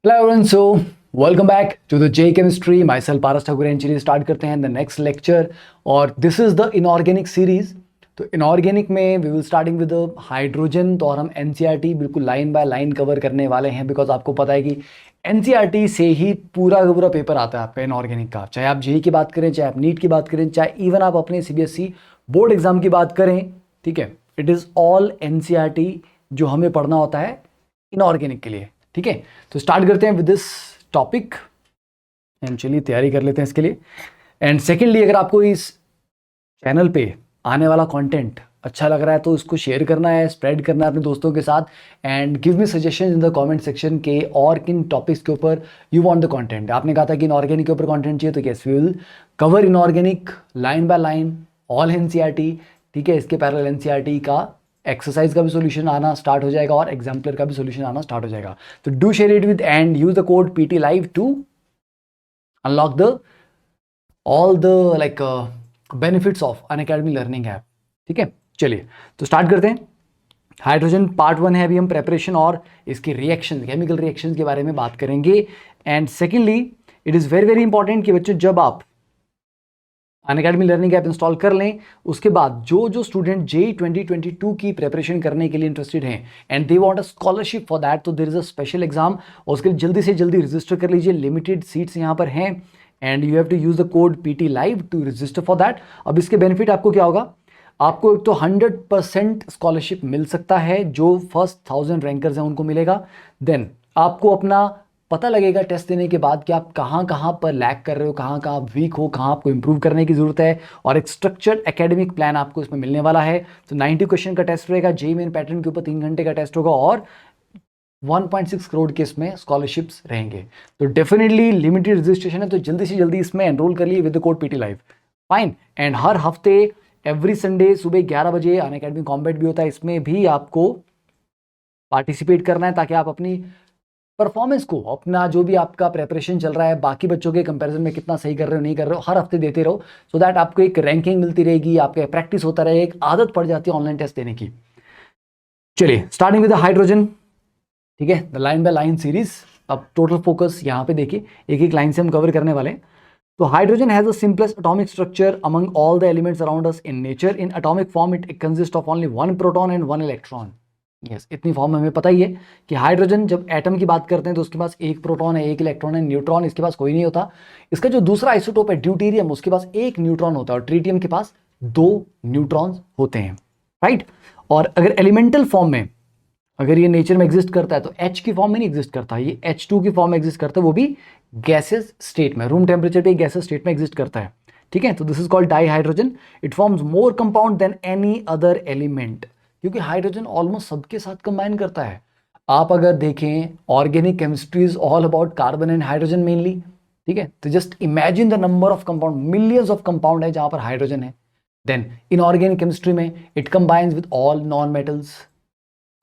Hello everyone, so welcome back to the J chemistry. Myself Paras Thakur and चलिए start करते हैं the next lecture. और this is the inorganic series. तो inorganic में we will starting with hydrogen. तो और हम एनसीईआरटी बिल्कुल लाइन बाय लाइन कवर करने वाले हैं, बिकॉज आपको पता है कि एनसीईआरटी से ही पूरा का पूरा पेपर आता है आपका इनऑर्गेनिक का। चाहे आप जेई की बात करें, चाहे आप नीट की बात करें, चाहे इवन आप अपने सीबीएसई बोर्ड एग्जाम की बात करें, ठीक है, इट इज़ ऑल एनसीईआरटी जो हमें पढ़ना होता है इनऑर्गेनिक के लिए। ठीक है, तो स्टार्ट करते हैं विद दिस टॉपिक एंड चलिए तैयारी कर लेते हैं इसके लिए। एंड सेकेंडली, अगर आपको इस चैनल पे आने वाला कंटेंट अच्छा लग रहा है तो इसको शेयर करना है, स्प्रेड करना है अपने दोस्तों के साथ। And give me suggestion in the comment section के और किन टॉपिक्स के ऊपर यू वांट द कंटेंट। आपने कहा था कि इनऑर्गेनिक के ऊपर कंटेंट चाहिए, तो yes we will cover inorganic line by line, all NCERT. ठीक है, इसके पैरेलल एनसीईआरटी का एक्सरसाइज का भी सॉल्यूशन आना स्टार्ट हो जाएगा और एग्जाम्पलर का भी सॉल्यूशन आना स्टार्ट हो जाएगा। तो do share it with and use the code PT live to unlock the all the like benefits of Unacademy learning app. ठीक है, चलिए तो स्टार्ट करते हैं। हाइड्रोजन पार्ट 1 है, अभी हम प्रेपरेशन और इसके रिएक्शन, केमिकल रिएक्शन के बारे में बात करेंगे। And secondly, it is very very important कि बच्चों जब आप अनअकैडमी लर्निंग ऐप इंस्टॉल कर लें, उसके बाद जो जो स्टूडेंट जेई 2022 की प्रिपरेशन करने के लिए इंटरेस्टेड हैं and they want a scholarship for that, तो there is a special exam और उसके लिए जल्दी से जल्दी रजिस्टर कर लीजिए। लिमिटेड सीट्स यहाँ पर हैं and you have to use the code PT live to register for that. अब इसके बेनिफिट आपको क्या होगा, आपको एक तो 100% स्कॉलरशिप मिल सकता है, जो फर्स्ट 1000 रैंकर्स हैं उनको मिलेगा। देन आपको अपना पता लगेगा टेस्ट देने के बाद कि आप कहाँ कहाँ पर लैग कर रहे हो, कहाँ कहाँ आप वीक हो, कहाँ आपको इंप्रूव करने की जरूरत है। और एक स्ट्रक्चर्ड एकेडमिक प्लान आपको इसमें मिलने वाला है। तो 90 क्वेश्चन का टेस्ट रहेगा, जेईई मेन पैटर्न के ऊपर 3 घंटे का टेस्ट होगा और 1.6 करोड़ के इसमें स्कॉलरशिप्स रहेंगे। तो डेफिनेटली लिमिटेड रजिस्ट्रेशन है, तो जल्दी से जल्दी इसमें एनरोल कर लिए with the code PT live. Fine. And हर हफ्ते एवरी संडे सुबह 11 बजे अनअकैडमी कॉम्बैट भी होता है, इसमें भी आपको पार्टिसिपेट करना है ताकि आप अपनी परफॉर्मेंस को, अपना जो भी आपका प्रेपरेशन चल रहा है बाकी बच्चों के कंपैरिजन में कितना सही कर रहे हो नहीं कर रहे हो, हर हफ्ते देते रहो। सो दैट आपको एक रैंकिंग मिलती रहेगी, आपका प्रैक्टिस होता रहेगा, एक आदत पड़ जाती है ऑनलाइन टेस्ट देने की। चलिए स्टार्टिंग विद द हाइड्रोजन। ठीक है, the line by line series. अब टोटल फोकस यहाँ पे देखिए, एक एक लाइन से हम कवर करने वाले हैं। तो hydrogen has the simplest atomic structure among all the elements around us in nature. In atomic form it consist of only 1 proton and 1 electron. Yes, इतनी फॉर्म हमें पता ही है कि हाइड्रोजन जब एटम की बात करते हैं तो उसके पास एक प्रोटॉन है, एक इलेक्ट्रॉन है, न्यूट्रॉन इसके पास कोई नहीं होता। इसका जो दूसरा आइसोटोप है ड्यूटेरियम, उसके पास एक न्यूट्रॉन होता है और ट्रिटियम के पास 2 न्यूट्रॉन्स होते हैं। राइट। और अगर एलिमेंटल फॉर्म में अगर ये नेचर में एग्जिस्ट करता है तो H की फॉर्म में नहीं एग्जिस्ट करता, ये H2 की फॉर्म में एग्जिस्ट करता है, वो भी गैसेस स्टेट में, रूम टेम्परेचर पे गैसेस स्टेट में एग्जिस्ट करता है। ठीक है, तो this is called dihydrogen. It forms more compound than any other element, क्योंकि हाइड्रोजन ऑलमोस्ट सबके साथ कंबाइन करता है। आप अगर देखें, organic chemistry is all about carbon and hydrogen mainly. ठीक है, तो just imagine the number of compound, millions of compound है जहां पर हाइड्रोजन है। देन इनऑर्गेनिक केमिस्ट्री में it combines with all non metals,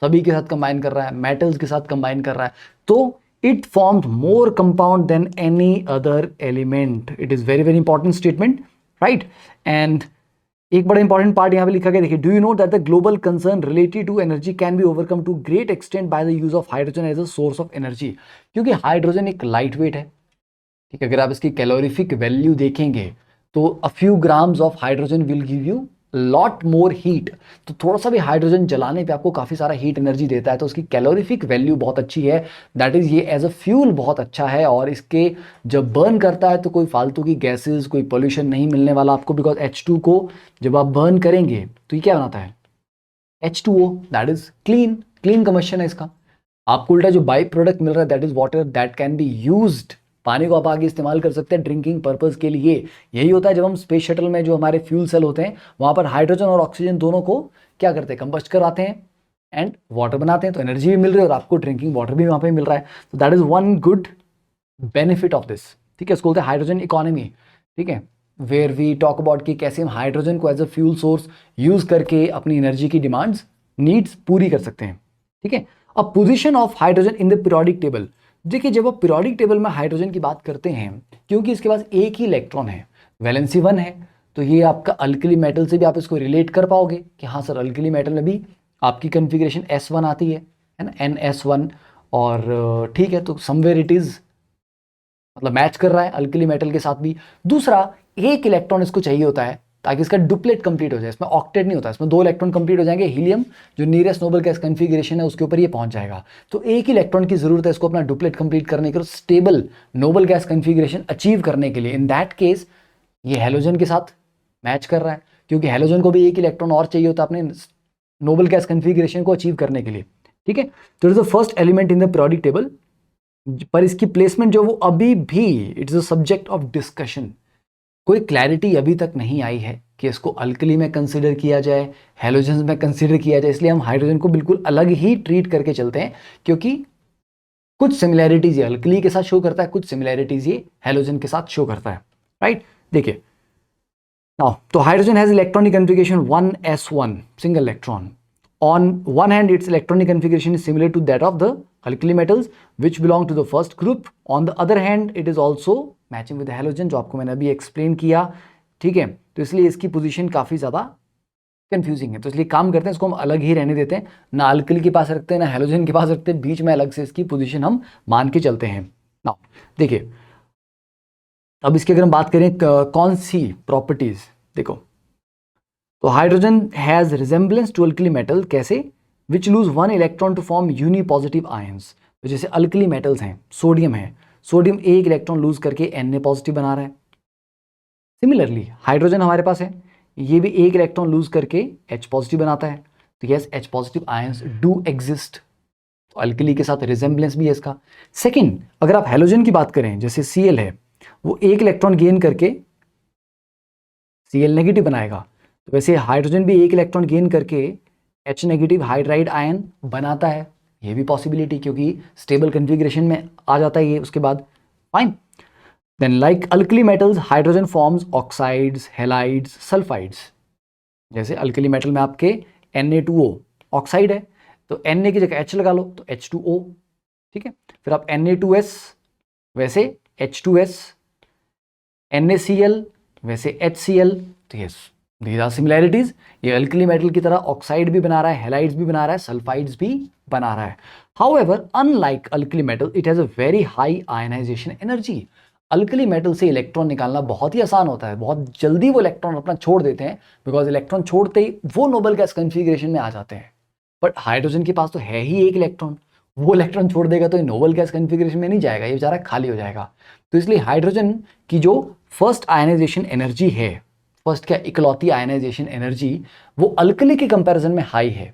सभी के साथ कंबाइन कर रहा है, मेटल्स के साथ कंबाइन कर रहा है, तो it forms more compound than any other element. It is very very important statement, right. And एक बड़ा इंपॉर्टेंट पार्ट यहां पे लिखा गया, देखिए, do you know that the global concern related to energy can be overcome to great extent by the use of hydrogen as a source of energy. क्योंकि hydrogen एक light weight है। ठीक है, अगर आप इसकी कैलोरीफिक वैल्यू देखेंगे तो a few grams of hydrogen will give you lot more heat. तो थोड़ा सा भी हाइड्रोजन जलाने पे आपको काफी सारा हीट एनर्जी देता है, तो उसकी कैलोरीफिक वैल्यू बहुत अच्छी है। दैट इज, ये एज अ फ्यूल बहुत अच्छा है और इसके जब बर्न करता है तो कोई फालतू की गैसेस, कोई पोल्यूशन नहीं मिलने वाला आपको, बिकॉज H2 को जब आप बर्न करेंगे तो ये क्या बनाता है, H2O, that is clean, clean combustion है इसका। आपको उल्टा जो बाई प्रोडक्ट मिल रहा है that is water that can be used, पानी को आप आगे इस्तेमाल कर सकते हैं ड्रिंकिंग पर्पस के लिए। यही होता है जब हम स्पेस शटल में जो हमारे फ्यूल सेल होते हैं वहां पर हाइड्रोजन और ऑक्सीजन दोनों को क्या करते हैं, कंबस्ट कराते हैं एंड वाटर बनाते हैं, तो एनर्जी भी मिल रही है और आपको ड्रिंकिंग वाटर भी वहां पे मिल रहा है। तो that is one good benefit of this. ठीक है, इसको बोलते हैं हाइड्रोजन इकोनॉमी। ठीक है, वेयर वी टॉक अबाउट कि कैसे हम हाइड्रोजन को as a fuel source use करके अपनी एनर्जी की डिमांड्स, नीड्स पूरी कर सकते हैं। ठीक है, अब position of hydrogen in the periodic table. देखिए, जब आप पीरियोडिक टेबल में हाइड्रोजन की बात करते हैं, क्योंकि इसके पास एक ही इलेक्ट्रॉन है, वैलेंसी 1 है, तो ये आपका अल्कली मेटल से भी आप इसको रिलेट कर पाओगे कि हाँ सर, अल्कली मेटल में भी आपकी कन्फिग्रेशन S1 आती है ना, NS1। और ठीक है, तो समवेयर इट इज मतलब मैच कर रहा है अल्कली मेटल के साथ भी। दूसरा, एक इलेक्ट्रॉन इसको चाहिए होता है ताकि इसका डुप्लेट कंप्लीट हो जाए। इसमें ऑक्टेट नहीं होता, इसमें 2 इलेक्ट्रॉन कंप्लीट हो जाएंगे, हीलियम जो नियरेस्ट नोबल गैस कन्फिग्रेशन है उसके ऊपर ये पहुंच जाएगा। तो एक इलेक्ट्रॉन की जरूरत है इसको अपना डुप्लेट कंप्लीट करने के लिए, stable noble gas configuration achieve करने के लिए। इन दैट केस ये हेलोजन के साथ मैच कर रहा है, क्योंकि हेलोजन को भी एक इलेक्ट्रॉन और चाहिए होता है अपने नोबल गैस कन्फिग्रेशन को अचीव करने के लिए। ठीक है, तो it is the first element in the periodic table, पर इसकी प्लेसमेंट जो वो अभी भी it's a subject of discussion. कोई क्लैरिटी अभी तक नहीं आई है कि इसको अल्कली में कंसीडर किया जाए, हेलोजन में कंसीडर किया जाए। इसलिए हम हाइड्रोजन को बिल्कुल अलग ही ट्रीट करके चलते हैं, क्योंकि कुछ सिमिलैरिटीज ये अल्कली के साथ शो करता है, कुछ सिमिलैरिटीज ये हेलोजन के साथ शो करता है। राइट, देखिए नाउ, तो hydrogen has electronic configuration 1s1 single electron. On one hand, its electronic configuration is similar to that of the alkali metals, which belong to the first group. On the other hand, it is also matching with the halogen, जो आपको मैंने अभी explain किया। ठीक है, तो इसलिए इसकी पोजीशन काफ़ी ज़्यादा कंफ्यूजिंग है, तो इसलिए काम करते हैं इसको हम अलग ही रहने देते हैं, ना अल्कली के पास रखते हैं ना हेलोजन के पास रखते हैं, बीच में अलग से इसकी पोजीशन हम मान के चलते हैं। नाउ देखिए, अब इसकी अगर हम बात करें कौन सी प्रॉपर्टीज, देखो, तो hydrogen has resemblance to alkali metal, कैसे? Which lose 1 electron to form unipositive ions. तो जैसे अल्कली मेटल्स हैं, सोडियम है, सोडियम एक इलेक्ट्रॉन लूज करके Na पॉजिटिव बना रहा है। सिमिलरली हाइड्रोजन हमारे पास है, ये भी एक इलेक्ट्रॉन लूज करके H पॉजिटिव बनाता है। तो yes, H positive ions do exist, तो अल्कली के साथ रिजेंबलेंस भी है इसका। सेकेंड, अगर आप हेलोजन की बात करें, जैसे Cl है, वो एक इलेक्ट्रॉन गेन करके Cl नेगेटिव बनाएगा, तो वैसे हाइड्रोजन भी एक इलेक्ट्रॉन गेन करके H नेगेटिव हाइड्राइड आयन बनाता है। ये भी पॉसिबिलिटी, क्योंकि स्टेबल कन्फिग्रेशन में आ जाता है ये उसके बाद। Fine, then like alkali metals hydrogen forms oxides, halides, sulphides. जैसे अल्कली मेटल में आपके Na2O ऑक्साइड है, तो Na की जगह H लगा लो तो H2O। ठीक है, फिर आप Na2S वैसे H2S, NaCl वैसे HCl। तो यस, these are similarities। ये अल्कली मेटल की तरह ऑक्साइड भी बना रहा है, हेलाइड्स भी बना रहा है, सल्फाइड्स भी बना रहा है। However, unlike alkali metal, it has a very high ionization energy। Alkali metal से इलेक्ट्रॉन निकालना बहुत ही आसान होता है, बहुत जल्दी वो इलेक्ट्रॉन अपना छोड़ देते हैं, बिकॉज इलेक्ट्रॉन छोड़ते ही वो नोबल गैस कन्फिग्रेशन में आ जाते हैं। बट हाइड्रोजन के पास तो है ही एक इलेक्ट्रॉन, वो इलेक्ट्रॉन छोड़ देगा तो ये नोबल गैस कन्फिग्रेशन में नहीं जाएगा, ये बेचारा खाली हो जाएगा। तो इसलिए हाइड्रोजन की जो फर्स्ट आयनाइजेशन एनर्जी है, फर्स्ट क्या इकलौती आयनाइजेशन एनर्जी, वो अल्कली के कंपैरिजन में हाई है।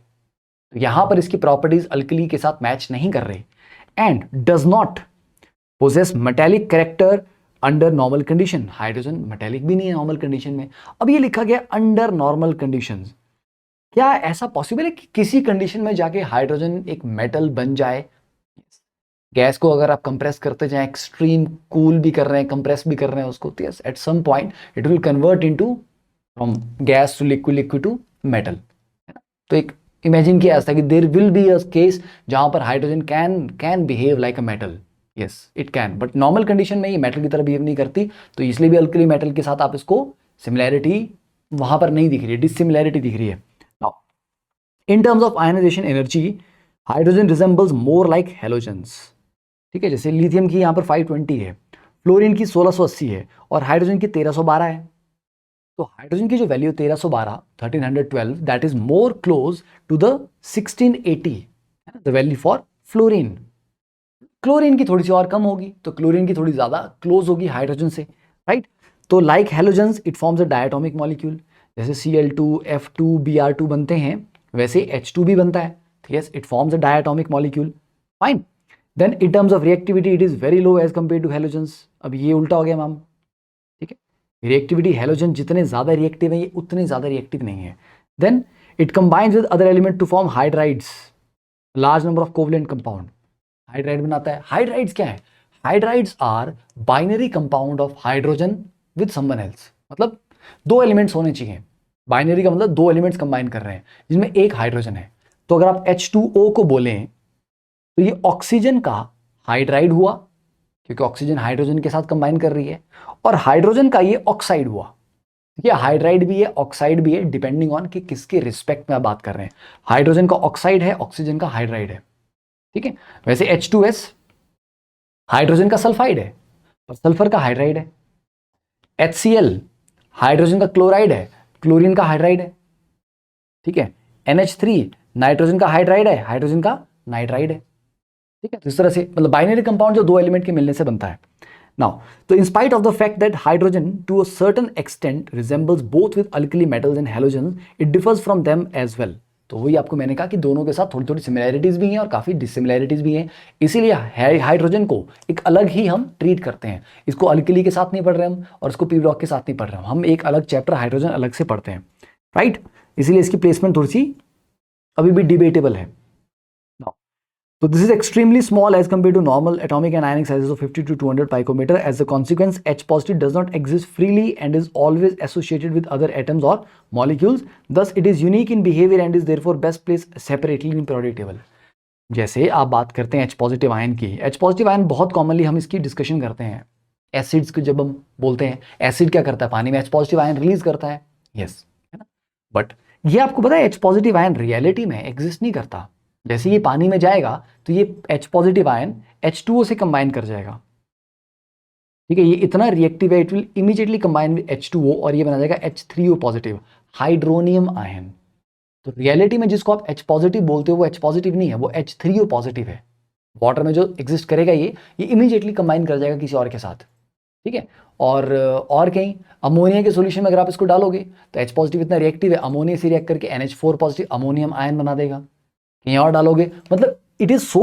तो यहां पर इसकी प्रॉपर्टीज अल्कली के साथ मैच नहीं कर रही, and does not possess metallic character under normal condition. Hydrogen metallic भी नहीं है नॉर्मल कंडीशन में। अब ये लिखा गया अंडर नॉर्मल कंडीशंस, क्या ऐसा पॉसिबल है कि किसी कंडीशन में जाके हाइड्रोजन एक मेटल बन जाए? गैस को अगर आप कंप्रेस करते जाएं, एक्सट्रीम कूल भी कर रहे हैं, कंप्रेस भी कर रहे हैं उसको, तो yes, at some point it will convert into from gas to liquid, liquid to metal. तो एक इमेजिन किया जा सकता है कि there will be a case जहां पर hydrogen can behave like a metal. Yes, it can, but normal condition में ये मेटल की तरह बिहेव नहीं करती, तो इसलिए भी अल्कली मेटल के साथ आप इसको सिमिलैरिटी वहां पर नहीं दिख रही है, डिसिमिलैरिटी दिख रही है। Now in terms of ionisation energy, hydrogen resembles more like halogens. ठीक है, जैसे लिथियम की यहाँ पर 520 है, फ्लोरीन की 1680 है, और हाइड्रोजन की 1312 है। तो हाइड्रोजन की जो value 1312 1312 that is more close to the 1680 the value for fluorine. Chlorine की थोड़ी सी और कम होगी, तो क्लोरीन की थोड़ी ज्यादा क्लोज होगी हाइड्रोजन से। राइट, तो like halogens it forms a diatomic molecule. जैसे Cl2 F2 Br2 बनते हैं, वैसे H2 भी बनता है। Yes, it forms a diatomic molecule. Fine, then in terms of reactivity it is very low as compare to halogens. अब ये उल्टा हो गया मैम। ठीक है, रिएक्टिविटी हेलोजन जितने ज्यादा रिएक्टिव है, ये उतने ज्यादा रिएक्टिव नहीं है। Then it combines with other element to form hydrides, large number of covalent compound. Hydride बनाता है। हाइड्राइड्स क्या है? Hydrides are binary compound of hydrogen with someone else. मतलब 2 एलिमेंट्स होने चाहिए। बाइनरी का मतलब 2 एलिमेंट्स कंबाइन कर रहे हैं जिसमें एक हाइड्रोजन है। तो अगर आप H2O को बोलें तो ये ऑक्सीजन का हाइड्राइड हुआ, क्योंकि ऑक्सीजन हाइड्रोजन के साथ कंबाइन कर रही है, और हाइड्रोजन का ये ऑक्साइड हुआ। ये हाइड्राइड भी है, ऑक्साइड भी है, डिपेंडिंग ऑन कि किसके रिस्पेक्ट में आप बात कर रहे हैं। हाइड्रोजन का ऑक्साइड है, ऑक्सीजन का हाइड्राइड है। ठीक है। वैसे H2S हाइड्रोजन का सल्फाइड है और सल्फर का हाइड्राइड है। HCl हाइड्रोजन का क्लोराइड है, क्लोरीन का हाइड्राइड है। ठीक है। NH3 नाइट्रोजन का हाइड्राइड है, हाइड्रोजन का नाइट्राइड है। ठीक है। तो इस तरह से मतलब बाइनरी कंपाउंड जो दो एलिमेंट के मिलने से बनता है। नाउ तो in spite of the fact that hydrogen to a certain extent resembles both with alkali metals and halogen, it differs from them as well. तो वही आपको मैंने कहा कि दोनों के साथ थोड़ी थोड़ी सिमिलैरिटीज भी हैं और काफी डिसिमिलैरिटीज भी हैं, इसीलिए हाइड्रोजन को एक अलग ही हम ट्रीट करते हैं। इसको अल्कली के साथ नहीं पढ़ रहे हम और इसको पी ब्लॉक के साथ नहीं पढ़ रहे हम एक अलग चैप्टर हाइड्रोजन अलग से पढ़ते हैं, राइट। इसीलिए इसकी प्लेसमेंट थोड़ी सी अभी भी डिबेटेबल है। So this is extremely small as compared to normal atomic and ionic sizes of 50 to 200 picometer. As a consequence, H positive does not exist freely and is always associated with other atoms or molecules. Thus, it is unique in behavior and is therefore best placed separately in periodic table. जैसे आप बात करते हैं H positive ion की, H positive ion बहुत commonly हम इसकी discussion करते हैं एसिड्स को। जब हम बोलते हैं एसिड क्या करता है, पानी में H पॉजिटिव आयन रिलीज करता है, यस, है ना। बट ये आपको पता है H पॉजिटिव आयन रियलिटी में एग्जिस्ट नहीं करता। जैसे ये पानी में जाएगा तो ये H पॉजिटिव आयन H2O से कंबाइन कर जाएगा। ठीक है, ये इतना रिएक्टिव है, it will immediately combine with H2O और ये बना जाएगा H3O पॉजिटिव हाइड्रोनियम आयन। तो रियलिटी में जिसको आप H पॉजिटिव बोलते हो वो H पॉजिटिव नहीं है, वो H3O पॉजिटिव है। वाटर में जो एग्जिस्ट करेगा ये इमीडिएटली कंबाइन कर जाएगा किसी और के साथ। ठीक है। और कहीं अमोनिया के सॉल्यूशन में अगर आप इसको डालोगे तो H पॉजिटिव इतना रिएक्टिव है, अमोनिया से रिएक्ट करके NH4 पॉजिटिव अमोनियम आयन बना देगा। कहीं और डालोगे मतलब it is so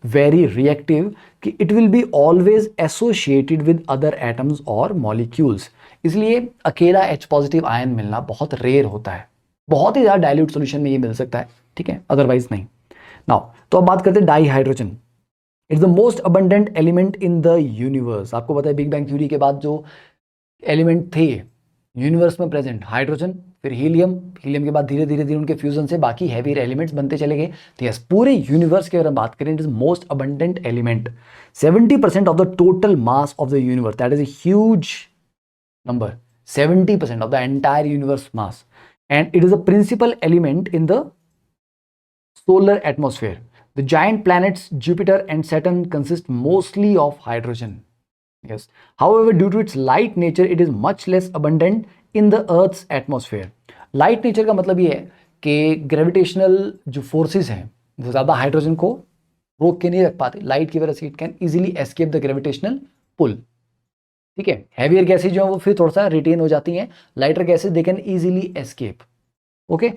very reactive कि it will be always associated with other atoms और मॉलिक्यूल्स। इसलिए अकेला H पॉजिटिव आयन मिलना बहुत रेयर होता है, बहुत ही ज़्यादा डाइल्यूट सॉल्यूशन में ये मिल सकता है, ठीक है, अदरवाइज नहीं। नाउ तो अब बात करते हैं di hydrogen. It's the most abundant element in the universe. आपको पता है बिग बैंग थ्योरी के बाद जो एलिमेंट थे यूनिवर्स में प्रेजेंट, हाइड्रोजन, फिर हीलियम, हीलियम के बाद धीरे धीरे उनके फ्यूजन से बाकी हैवी एलिमेंट्स बनते चले गए। तो यस, पूरे यूनिवर्स की अगर हम बात करें, it is most abundant element. 70% of the total mass of the universe, that is a huge number, 70% of the entire universe mass, and it is a principal element in the solar atmosphere. The giant planets Jupiter and Saturn consist mostly of hydrogen. Yes. However, due to its light nature, it is much less abundant in the Earth's atmosphere. Light nature का मतलब ये है कि gravitational जो forces हैं वो ज़्यादा hydrogen को रोक के नहीं रख पाते लाइट की वजह से। It can easily escape the gravitational pull. ठीक है, हैवियर गैसेज जो है वो फिर थोड़ा सा रिटेन हो जाती हैं, lighter gases they can easily escape. Okay,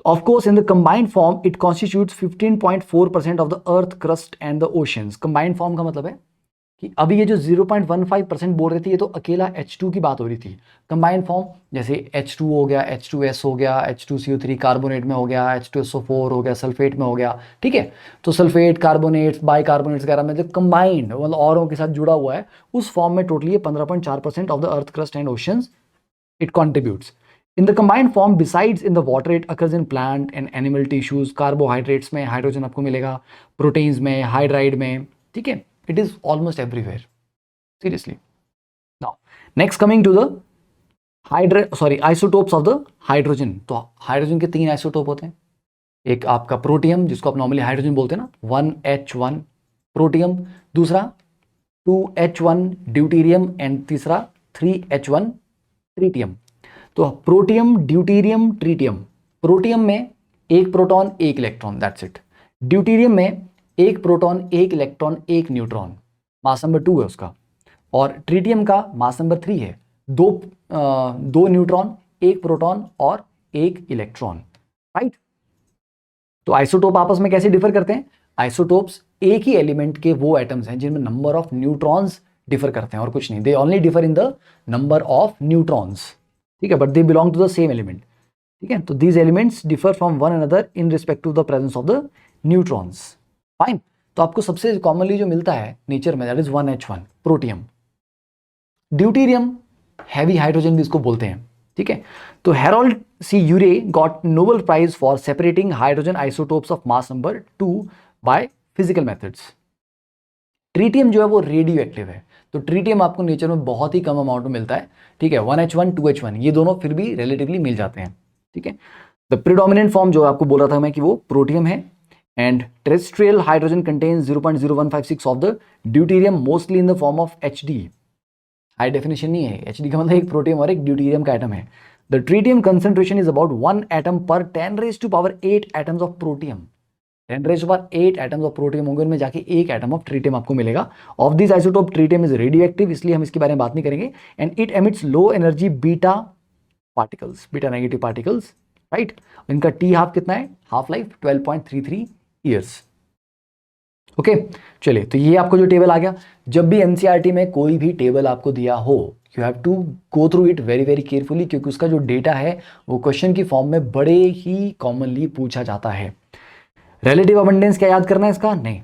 of course in the combined form it constitutes 15.4% of the earth crust and the oceans. Combined form का मतलब है कि अभी ये जो 0.15% बोल रही थी ये तो अकेला H2 की बात हो रही थी। कंबाइंड फॉर्म जैसे H2 हो गया, H2S हो गया, H2CO3 कार्बोनेट में हो गया, H2SO4 हो गया, सल्फेट में हो गया। ठीक है, तो सल्फेट, कार्बोनेट्स, बाइकार्बोनेट्स वगैरह में जो कंबाइंड मतलब औरों के साथ जुड़ा हुआ है उस फॉर्म में totally 15.4% of the earth crust and oceans it contributes. In the combined form besides in the water it occurs in plant and animal tissues. Carbohydrates में हाइड्रोजन आपको मिलेगा, प्रोटीन्स में, हाइड्राइड में। ठीक है, it is almost everywhere, seriously. Now next coming to the isotopes of the hydrogen. तो hydrogen के 3 isotope होते हैं। एक आपका प्रोटियम जिसको आप नॉर्मली हाइड्रोजन बोलते हैं ना, 1H1 प्रोटियम, दूसरा 2H1 ड्यूटीरियम एंड तीसरा 3H1 ट्रीटियम। तो प्रोटियम, ड्यूटीरियम, ट्रीटियम। प्रोटियम में एक प्रोटॉन एक इलेक्ट्रॉन, दैट्स इट। ड्यूटीरियम में एक प्रोटॉन एक इलेक्ट्रॉन एक न्यूट्रॉन, मास नंबर 2 है उसका। और ट्रीटियम का मास नंबर 3 है, दो न्यूट्रॉन एक प्रोटॉन और एक इलेक्ट्रॉन, राइट। तो आइसोटोप आपस में कैसे डिफर करते हैं? आइसोटोप्स एक ही एलिमेंट के वो एटम्स हैं जिनमें नंबर ऑफ न्यूट्रॉन्स डिफर करते हैं और कुछ नहीं। They only differ in the number of neutrons, ठीक है, but they belong to the same element. ठीक है, तो these elements differ from one another in respect to the presence of the neutrons. Fine, तो आपको सबसे कॉमनली जो मिलता है नेचर में that is 1H1 protium. Deuterium heavy hydrogen भी इसको बोलते हैं। ठीक है, तो Harold C Urey got Nobel prize for separating hydrogen isotopes of mass number 2 by physical methods. Tritium जो है वो रेडियो एक्टिव है, तो ट्रीटियम आपको नेचर में बहुत ही कम अमाउंट में मिलता है। ठीक है, 1H1 2H1 ये दोनों फिर भी रिलेटिवली मिल जाते हैं। ठीक है, द प्रिडोमिनेंट फॉर्म जो आपको बोल रहा था मैं कि वो प्रोटियम है। and terrestrial hydrogen contains 0.0156 of the deuterium mostly in the form of HD. High definition नहीं है, HD का मतलब एक प्रोटियम और एक ड्यूटीरियम का एटम है. The tritium concentration is about 1 atom per 10⁸ atoms of protium. 10⁸ atoms of protium होंगे, उनमें जाके एक एटम ऑफ ट्रीटियम आपको मिलेगा. Of this isotope tritium is radioactive, इसलिए हम इसके बारे में बात नहीं करेंगे. And it emits low energy beta particles, beta negative particles, right. इनका टी हाफ कितना है, हाफ लाइफ 12.33 ईयर्स. ओके, चलिए, तो ये आपको जो टेबल आ गया. जब भी एनसीईआरटी में कोई भी टेबल आपको दिया हो, you have to go through it very very carefully, क्योंकि उसका जो डेटा है वो क्वेश्चन की फॉर्म में बड़े ही कॉमनली पूछा जाता है. रिलेटिव अबंडेंस क्या याद करना है इसका, नहीं,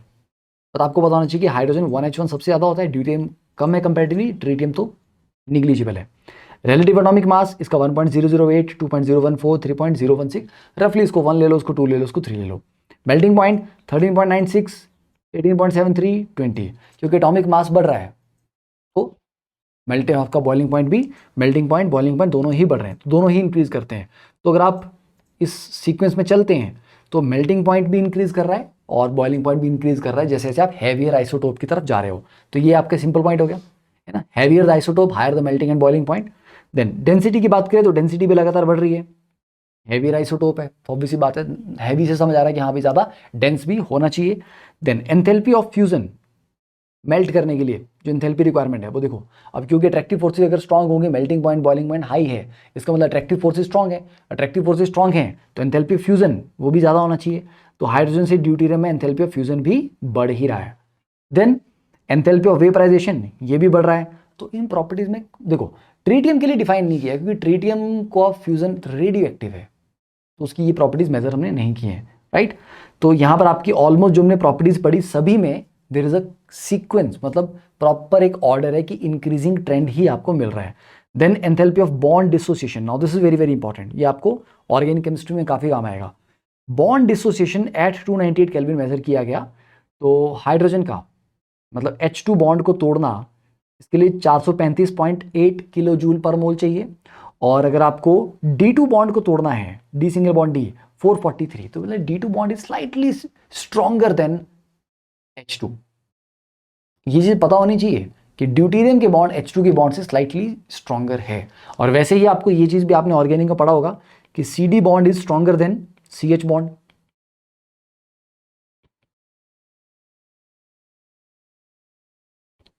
पर आपको बताना चाहिए कि हाइड्रोजन 1H1 सबसे ज़्यादा होता है, ड्यूटेरियम कम है कंपेरेटिवली, ट्रीटियम तो निग्लिजिबल है. रिलेटिव एटॉमिक मास इसका 1.008, 2.014, 3.016, रफली इसको 1 ले लो, उसको 2 ले लो, उसको 3 ले लो. मेल्टिंग पॉइंट 13.96, 18.73, 20, क्योंकि एटॉमिक मास बढ़ रहा है तो मेल्टिंग आपका बॉइलिंग पॉइंट भी, मेल्टिंग पॉइंट बॉइलिंग पॉइंट दोनों ही बढ़ रहे हैं, तो दोनों ही इंक्रीज करते हैं. तो अगर आप इस सीक्वेंस में चलते हैं तो मेल्टिंग पॉइंट भी इंक्रीज कर रहा है और बॉइलिंग पॉइंट भी इंक्रीज कर रहा है जैसे जैसे आप हैवियर आइसोटोप की तरफ जा रहे हो. तो ये आपका सिंपल पॉइंट हो गया, है ना. Heavier the isotope, higher the melting and boiling point. Then density की बात करें तो डेंसिटी भी लगातार बढ़ रही है, हैवी आइसोटोप है, ऑब्वियस सी बात है, हैवी से समझ आ रहा है कि हाँ भी ज़्यादा डेंस भी होना चाहिए. Then enthalpy of fusion, melt करने के लिए जो एंथैल्पी रिक्वायरमेंट है वो देखो. अब क्योंकि अट्रैक्टिव फोर्सेज अगर स्ट्रॉन्ग होंगे, melting point boiling point high है, इसका मतलब अट्रैक्टिव फोर्सेज स्ट्रॉन्ग है. अट्रैक्टिव फोर्सेज स्ट्रॉन्ग है तो एंथैल्पी ऑफ फ्यूजन वो भी ज़्यादा होना चाहिए. तो हाइड्रोजन से ड्यूटीरियम में एंथैल्पी ऑफ फ्यूजन भी बढ़ ही रहा है. देन एंथैल्पी ऑफ वेपराइजेशन ये भी बढ़ रहा है. तो इन प्रॉपर्टीज में देखो, ट्रीटियम के लिए डिफाइन नहीं किया क्योंकि ट्रीटियम का फ्यूजन रेडियो एक्टिव है, तो उसकी ये प्रॉपर्टीज मेजर हमने नहीं की है, राइट. तो यहाँ पर आपकी ऑलमोस्ट जो हमने प्रॉपर्टीज पढ़ी सभी में देयर इज अ सीक्वेंस, मतलब प्रॉपर एक ऑर्डर है कि इंक्रीजिंग ट्रेंड ही आपको मिल रहा है. Then enthalpy of bond dissociation, now this is very very important, ये आपको ऑर्गेनिक केमिस्ट्री में काफी काम आएगा. Bond dissociation at 298 kelvin measure किया गया. तो हाइड्रोजन का मतलब H2 बॉन्ड को तोड़ना, इसके लिए 435.8 किलो जूल पर मोल चाहिए. और अगर आपको D2 बॉन्ड को तोड़ना है, D सिंगल बॉन्ड D 443, तो मतलब D2 bond is slightly stronger than H2. ये चीज पता होनी चाहिए कि ड्यूटीरियम के बॉन्ड H2 के बॉन्ड से स्लाइटली स्ट्रॉन्गर है. और वैसे ही आपको ये चीज भी आपने ऑर्गेनिक का पढ़ा होगा कि CD bond is stronger than CH bond.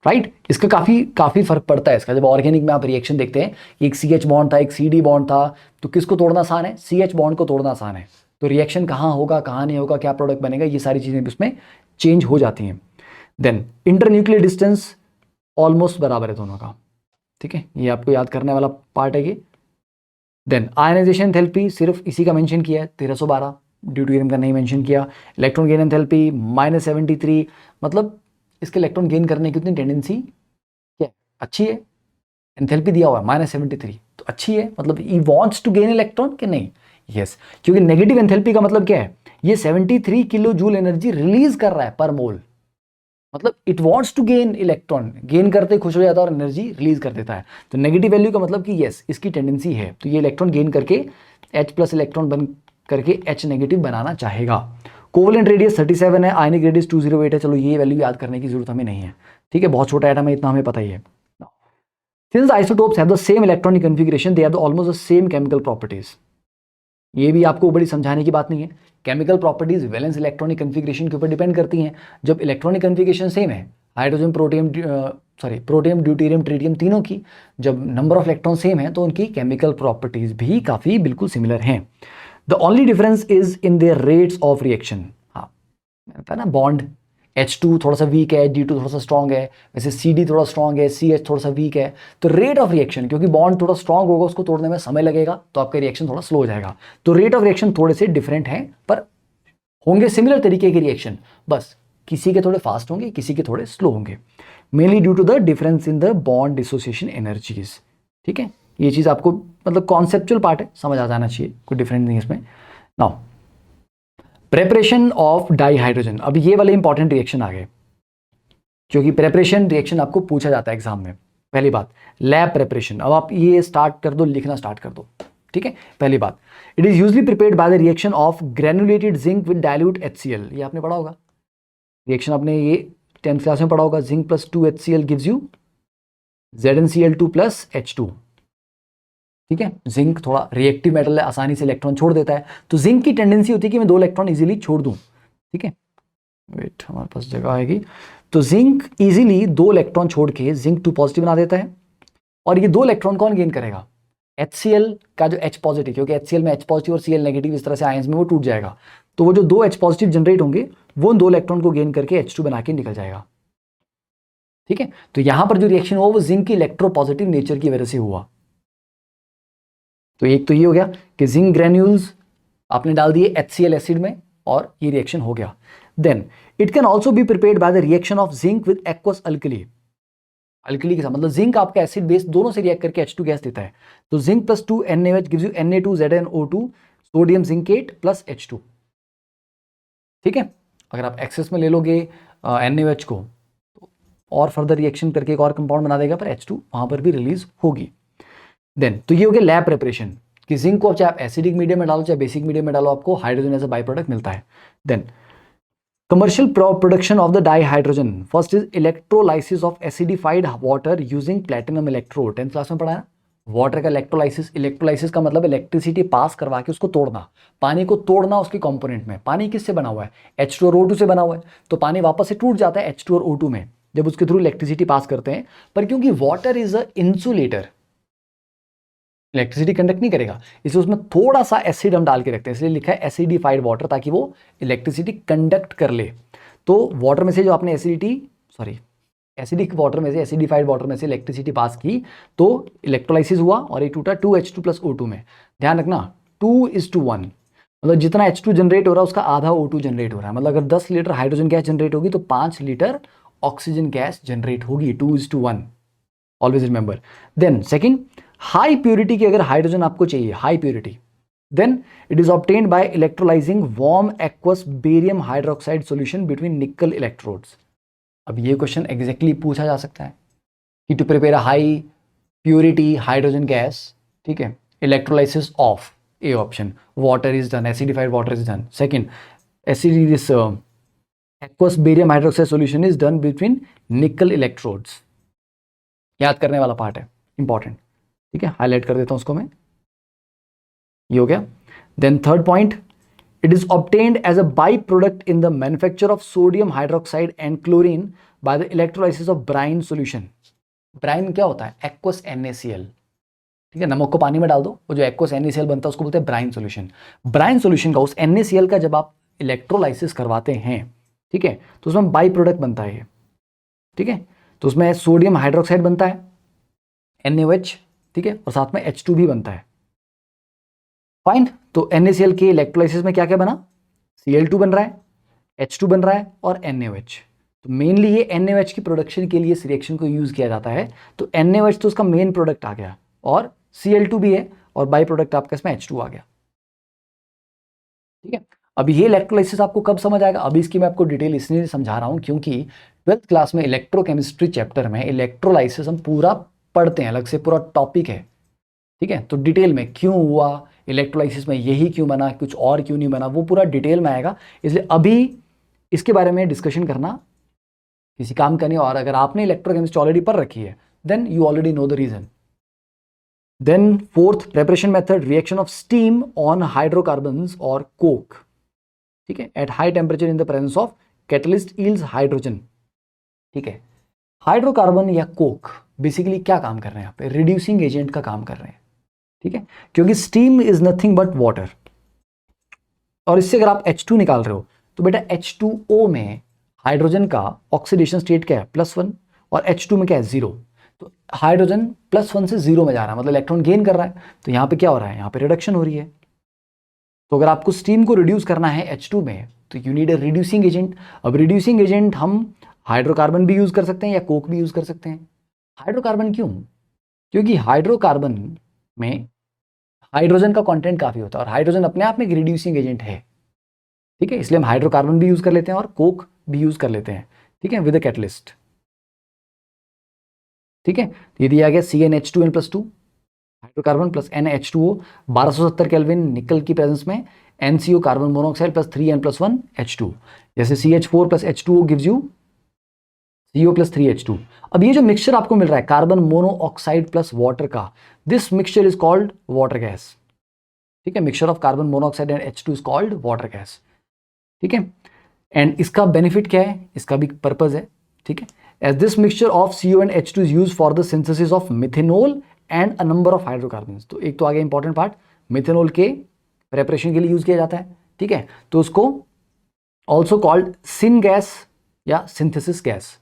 Right, इसका काफी फर्क पड़ता है इसका. जब ऑर्गेनिक में आप रिएक्शन देखते हैं, एक CH बॉन्ड था, एक CD बॉन्ड था, तो किसको तोड़ना आसान है, CH बॉन्ड को तोड़ना आसान है. तो रिएक्शन कहाँ होगा, कहाँ नहीं होगा, क्या प्रोडक्ट बनेगा, ये सारी चीजें उसमें चेंज हो जाती हैं. देन इंटरन्यूक्लियर डिस्टेंस ऑलमोस्ट बराबर है दोनों का, ठीक है, ये आपको याद करने वाला पार्ट है ये. देन आयनाइजेशन एंथैल्पी सिर्फ इसी का मेंशन किया है 1312, ड्यूटीरियम का नहीं मेंशन किया. इलेक्ट्रॉन गेन एंथैल्पी -73, मतलब इसके इलेक्ट्रॉन गेन करने की उतनी टेंडेंसी क्या है, अच्छी है. एंथैल्पी दिया हुआ है -73, तो अच्छी है, मतलब he wants to gain electron कि नहीं, यस. क्योंकि नेगेटिव एंथैल्पी का मतलब क्या है, ये 73 किलो जूल एनर्जी रिलीज कर रहा है पर मोल, मतलब it wants to gain electron, gain करते खुश हो जाता है और एनर्जी रिलीज कर देता है. तो नेगेटिव वैल्यू का मतलब कि यस इसकी टेंडेंसी है, तो ये इलेक्ट्रॉन गेन करके H+ इलेक्ट्रॉन बन करके H नेगेटिव बनाना चाहेगा. कोवलेंट रेडियस 37 है, आयनिक रेडियस 208 है. चलो ये वैल्यू याद करने की जरूरत हमें नहीं है, ठीक है, बहुत छोटा एटम है, इतना हमें पता ही है. Since the isotopes have the same electronic configuration, they have almost the same chemical properties. ये भी आपको बड़ी समझाने की बात नहीं है. Chemical properties valence electronic configuration के ऊपर डिपेंड करती हैं. जब इलेक्ट्रॉनिक कन्फिग्रेशन सेम है, हाइड्रोजन प्रोटियम ड्यूटीरियम ट्रीटियम तीनों की जब नंबर ऑफ इलेक्ट्रॉन सेम है तो उनकी केमिकल प्रॉपर्टीज भी काफ़ी बिल्कुल सिमिलर हैं. The only difference is in their rates of reaction. हाँ, मैंने ना बॉन्ड H2 थोड़ा सा वीक है, D2 थोड़ा सा स्ट्रॉन्ग है, वैसे CD थोड़ा स्ट्रॉन्ग है, CH थोड़ा सा वीक है. तो रेट ऑफ रिएक्शन, क्योंकि बॉन्ड थोड़ा स्ट्रॉन्ग होगा उसको तोड़ने में समय लगेगा, तो आपका रिएक्शन थोड़ा स्लो हो जाएगा. तो रेट ऑफ रिएक्शन थोड़े से डिफरेंट हैं, पर होंगे सिमिलर तरीके के रिएक्शन, बस किसी के थोड़े फास्ट होंगे, किसी के थोड़े स्लो होंगे, mainly due to the difference in the bond dissociation energies. ठीक है, ये चीज़ आपको मतलब कॉन्सेप्चुअल पार्ट है, समझ आ जाना चाहिए, कोई डिफरेंस नहीं इसमें. नाउ प्रेपरेशन ऑफ डाईहाइड्रोजन, अब ये वाले इंपॉर्टेंट रिएक्शन आ गए, क्योंकि प्रेपरेशन रिएक्शन आपको पूछा जाता है एग्जाम में. पहली बात लैब प्रेपरेशन, अब आप ये स्टार्ट कर दो, लिखना स्टार्ट कर दो. ठीक है, पहली बात। It is usually prepared by the reaction of granulated zinc with dilute HCl, ये आपने पढ़ा होगा रिएक्शन, आपने ये 10th क्लास में पढ़ा होगा। Zinc plus 2 HCl gives you ZnCl2 plus H2। ठीक है, जिंक थोड़ा रिएक्टिव मेटल है, आसानी से इलेक्ट्रॉन छोड़ देता है, तो जिंक की टेंडेंसी होती है कि मैं 2 इलेक्ट्रॉन इजीली छोड़ दूं। ठीक है, वेट हमारे पास जगह आएगी, तो जिंक इजीली 2 इलेक्ट्रॉन छोड़ के जिंक 2 पॉजिटिव बना देता है, और ये 2 इलेक्ट्रॉन कौन गेन करेगा? HCl का जो H पॉजिटिव, क्योंकि HCl में H पॉजिटिव और Cl नेगेटिव इस तरह से आयंस में वो टूट जाएगा, तो वो जो 2 H पॉजिटिव जनरेट होंगे वो 2 इलेक्ट्रॉन को गेन करके H2 बना के निकल जाएगा। ठीक है, तो यहां पर जो रिएक्शन हुआ वो जिंक की इलेक्ट्रोपॉजिटिव नेचर की वजह से हुआ। तो एक तो ये हो गया कि जिंक ग्रेन्यूल्स आपने डाल दिए HCl एसिड में और ये रिएक्शन हो गया। Then it can also be prepared by the reaction of zinc with aqueous alkali. Alkali के साथ मतलब जिंक आपका एसिड बेस दोनों से रिएक्ट करके H2 गैस देता है, तो zinc plus 2 NaOH gives you Na2ZnO2 sodium zincate plus H2। ठीक है, अगर आप एक्सेस में ले लोगे NaOH को तो और फर्दर रिएक्शन करके एक और कंपाउंड बना देगा, पर H2 वहां पर भी रिलीज होगी। देन तो ये हो गया लैब प्रिपरेशन कि जिंक को चाहे आप एसिडिक मीडियम में डालो चाहे बेसिक मीडियम में डालो, आपको hydrogen as a by product मिलता है। Then commercial production of the dihydrogen, first is electrolysis of acidified water using platinum electrode। 10th class में पढ़ा है वाटर का इलेक्ट्रोलाइसिस। इलेक्ट्रोलाइसिस का मतलब इलेक्ट्रिसिटी पास करवा के उसको तोड़ना, पानी को तोड़ना उसके कंपोनेंट में। पानी किससे बना हुआ है? H2 और O2 से बना हुआ है, तो पानी वापस से टूट जाता है H2 और O2 में जब उसके थ्रू इलेक्ट्रिसिटी पास करते हैं। पर क्योंकि water is a insulator, electricity conduct नहीं करेगा, इसलिए उसमें थोड़ा सा एसिड हम डाल के रखते हैं, इसलिए लिखा है एसिडिफाइड वाटर, ताकि वो इलेक्ट्रिसिटी कंडक्ट कर ले। तो वाटर में से जो आपने एसिडिक वाटर में से, एसिडिफाइड वाटर में से इलेक्ट्रिसिटी पास की तो इलेक्ट्रोलाइसिस हुआ और ये टूटा 2H2 प्लस O2 में। ध्यान रखना 2:1, मतलब जितना H2 जनरेट हो रहा है उसका आधा O2 जनरेट हो रहा है। मतलब अगर 10 लीटर हाइड्रोजन गैस जनरेट होगी तो 5 लीटर ऑक्सीजन गैस जनरेट होगी, 2:1, always remember. Then second, high purity की अगर हाइड्रोजन आपको चाहिए, high purity, then it is obtained by electrolysing warm aqueous barium hydroxide solution between nickel electrodes. अब ये question exactly पूछा जा सकता है कि to prepare a high purity hydrogen gas, ठीक है, electrolysis of a option water is done, acidified water is done. Second, this aqueous barium hydroxide solution is done between nickel electrodes. याद करने वाला पार्ट है, इंपॉर्टेंट। ठीक है, highlight कर देता हूं उसको मैं, ये हो गया। Then third point, it is obtained as a by product in the manufacture of sodium hydroxide and chlorine by the electrolysis of brine solution. Brine क्या होता है? Aqueous NaCl। ठीक है, नमक को पानी में डाल दो, वो जो एक्वस NaCl बनता है उसको बोलते हैं ब्राइन सॉल्यूशन। ब्राइन सॉल्यूशन का उस NaCl का जब आप इलेक्ट्रोलाइसिस करवाते हैं, ठीक है, तो उसमें बाई प्रोडक्ट बनता है ये। ठीक है, तो उसमें सोडियम हाइड्रोक्साइड बनता है NaOH, ठीक है, और साथ में H2 भी बनता है। फाइन, तो NaCl के इलेक्ट्रोलाइसिस में क्या क्या बना? Cl2 बन रहा है, H2 बन रहा है और NaOH। तो मेनली ये NaOH की प्रोडक्शन के लिए इस रिएक्शन को यूज किया जाता है। तो NaOH तो उसका मेन प्रोडक्ट आ गया और Cl2 भी है और बाई प्रोडक्ट आपका इसमें H2 आ गया। ठीक है, अभी ये इलेक्ट्रोलाइसिस आपको कब समझ आएगा? अभी इसकी मैं आपको डिटेल इसलिए समझा रहा हूं क्योंकि 12th क्लास में इलेक्ट्रोकेमिस्ट्री चैप्टर में इलेक्ट्रोलाइसिस हम पूरा पढ़ते हैं, अलग से पूरा टॉपिक है। ठीक है, तो डिटेल में क्यों हुआ इलेक्ट्रोलाइसिस में, यही क्यों बना, कुछ और क्यों नहीं बना, वो पूरा डिटेल में आएगा। इसलिए अभी इसके बारे में डिस्कशन करना किसी काम का नहीं। और अगर आपने इलेक्ट्रोकेमिस्ट्री ऑलरेडी पढ़ रखी है then you already know the reason. Then fourth, preparation method, reaction of steam on hydrocarbons और कोक। ठीक है, at high temperature in the presence of catalyst yields hydrogen. ठीक है, हाइड्रोकार्बन या कोक बेसिकली क्या काम कर रहे हैं यहाँ पे? रिड्यूसिंग एजेंट का काम कर रहे हैं। ठीक है, क्योंकि steam is nothing but water, और इससे अगर आप H2 निकाल रहे हो तो बेटा H2O में हाइड्रोजन का ऑक्सीडेशन स्टेट क्या है? +1, और H2 में क्या है? 0। तो हाइड्रोजन +1 से 0 में जा रहा है, मतलब इलेक्ट्रॉन गेन कर रहा है। तो यहाँ पे क्या हो रहा है? यहाँ पे रिडक्शन हो रही है। तो अगर आपको स्टीम को रिड्यूस करना है H2 में तो you need a reducing agent. अब रिड्यूसिंग एजेंट हम हाइड्रोकार्बन भी यूज कर सकते हैं या कोक भी यूज कर सकते हैं। हाइड्रोकार्बन क्यों? क्योंकि हाइड्रोकार्बन में हाइड्रोजन का कंटेंट काफी होता है और हाइड्रोजन अपने आप में एक रिड्यूसिंग एजेंट है। ठीक है, इसलिए हम हाइड्रोकार्बन भी यूज कर लेते हैं और कोक भी यूज कर लेते हैं। ठीक है, विद अ कैटलिस्ट। ठीक है, ये दिया गया CnH2n+2, hydrocarbon plus NH2O 1270 kelvin निकल की प्रेजेंस में NCO carbon monoxide plus 3n+1 H2, जैसे CH4 plus H2O gives you CO plus 3H2। अब ये जो मिक्सचर आपको मिल रहा है कार्बन मोनोऑक्साइड प्लस वाटर का, this mixture is called water gas. ठीक है, mixture of carbon monoxide and H2 is called water gas. ठीक है, एंड इसका बेनिफिट क्या है, इसका भी पर्पज है। ठीक है, as this mixture of CO and H2 is use for the synthesis of methanol and a number of hydrocarbons. तो एक तो आगे इंपॉर्टेंट पार्ट, मिथेनॉल के प्रेपरेशन के लिए यूज किया जाता है। ठीक है, तो उसको ऑल्सो कॉल्ड सिन गैस या सिंथेसिस गैस।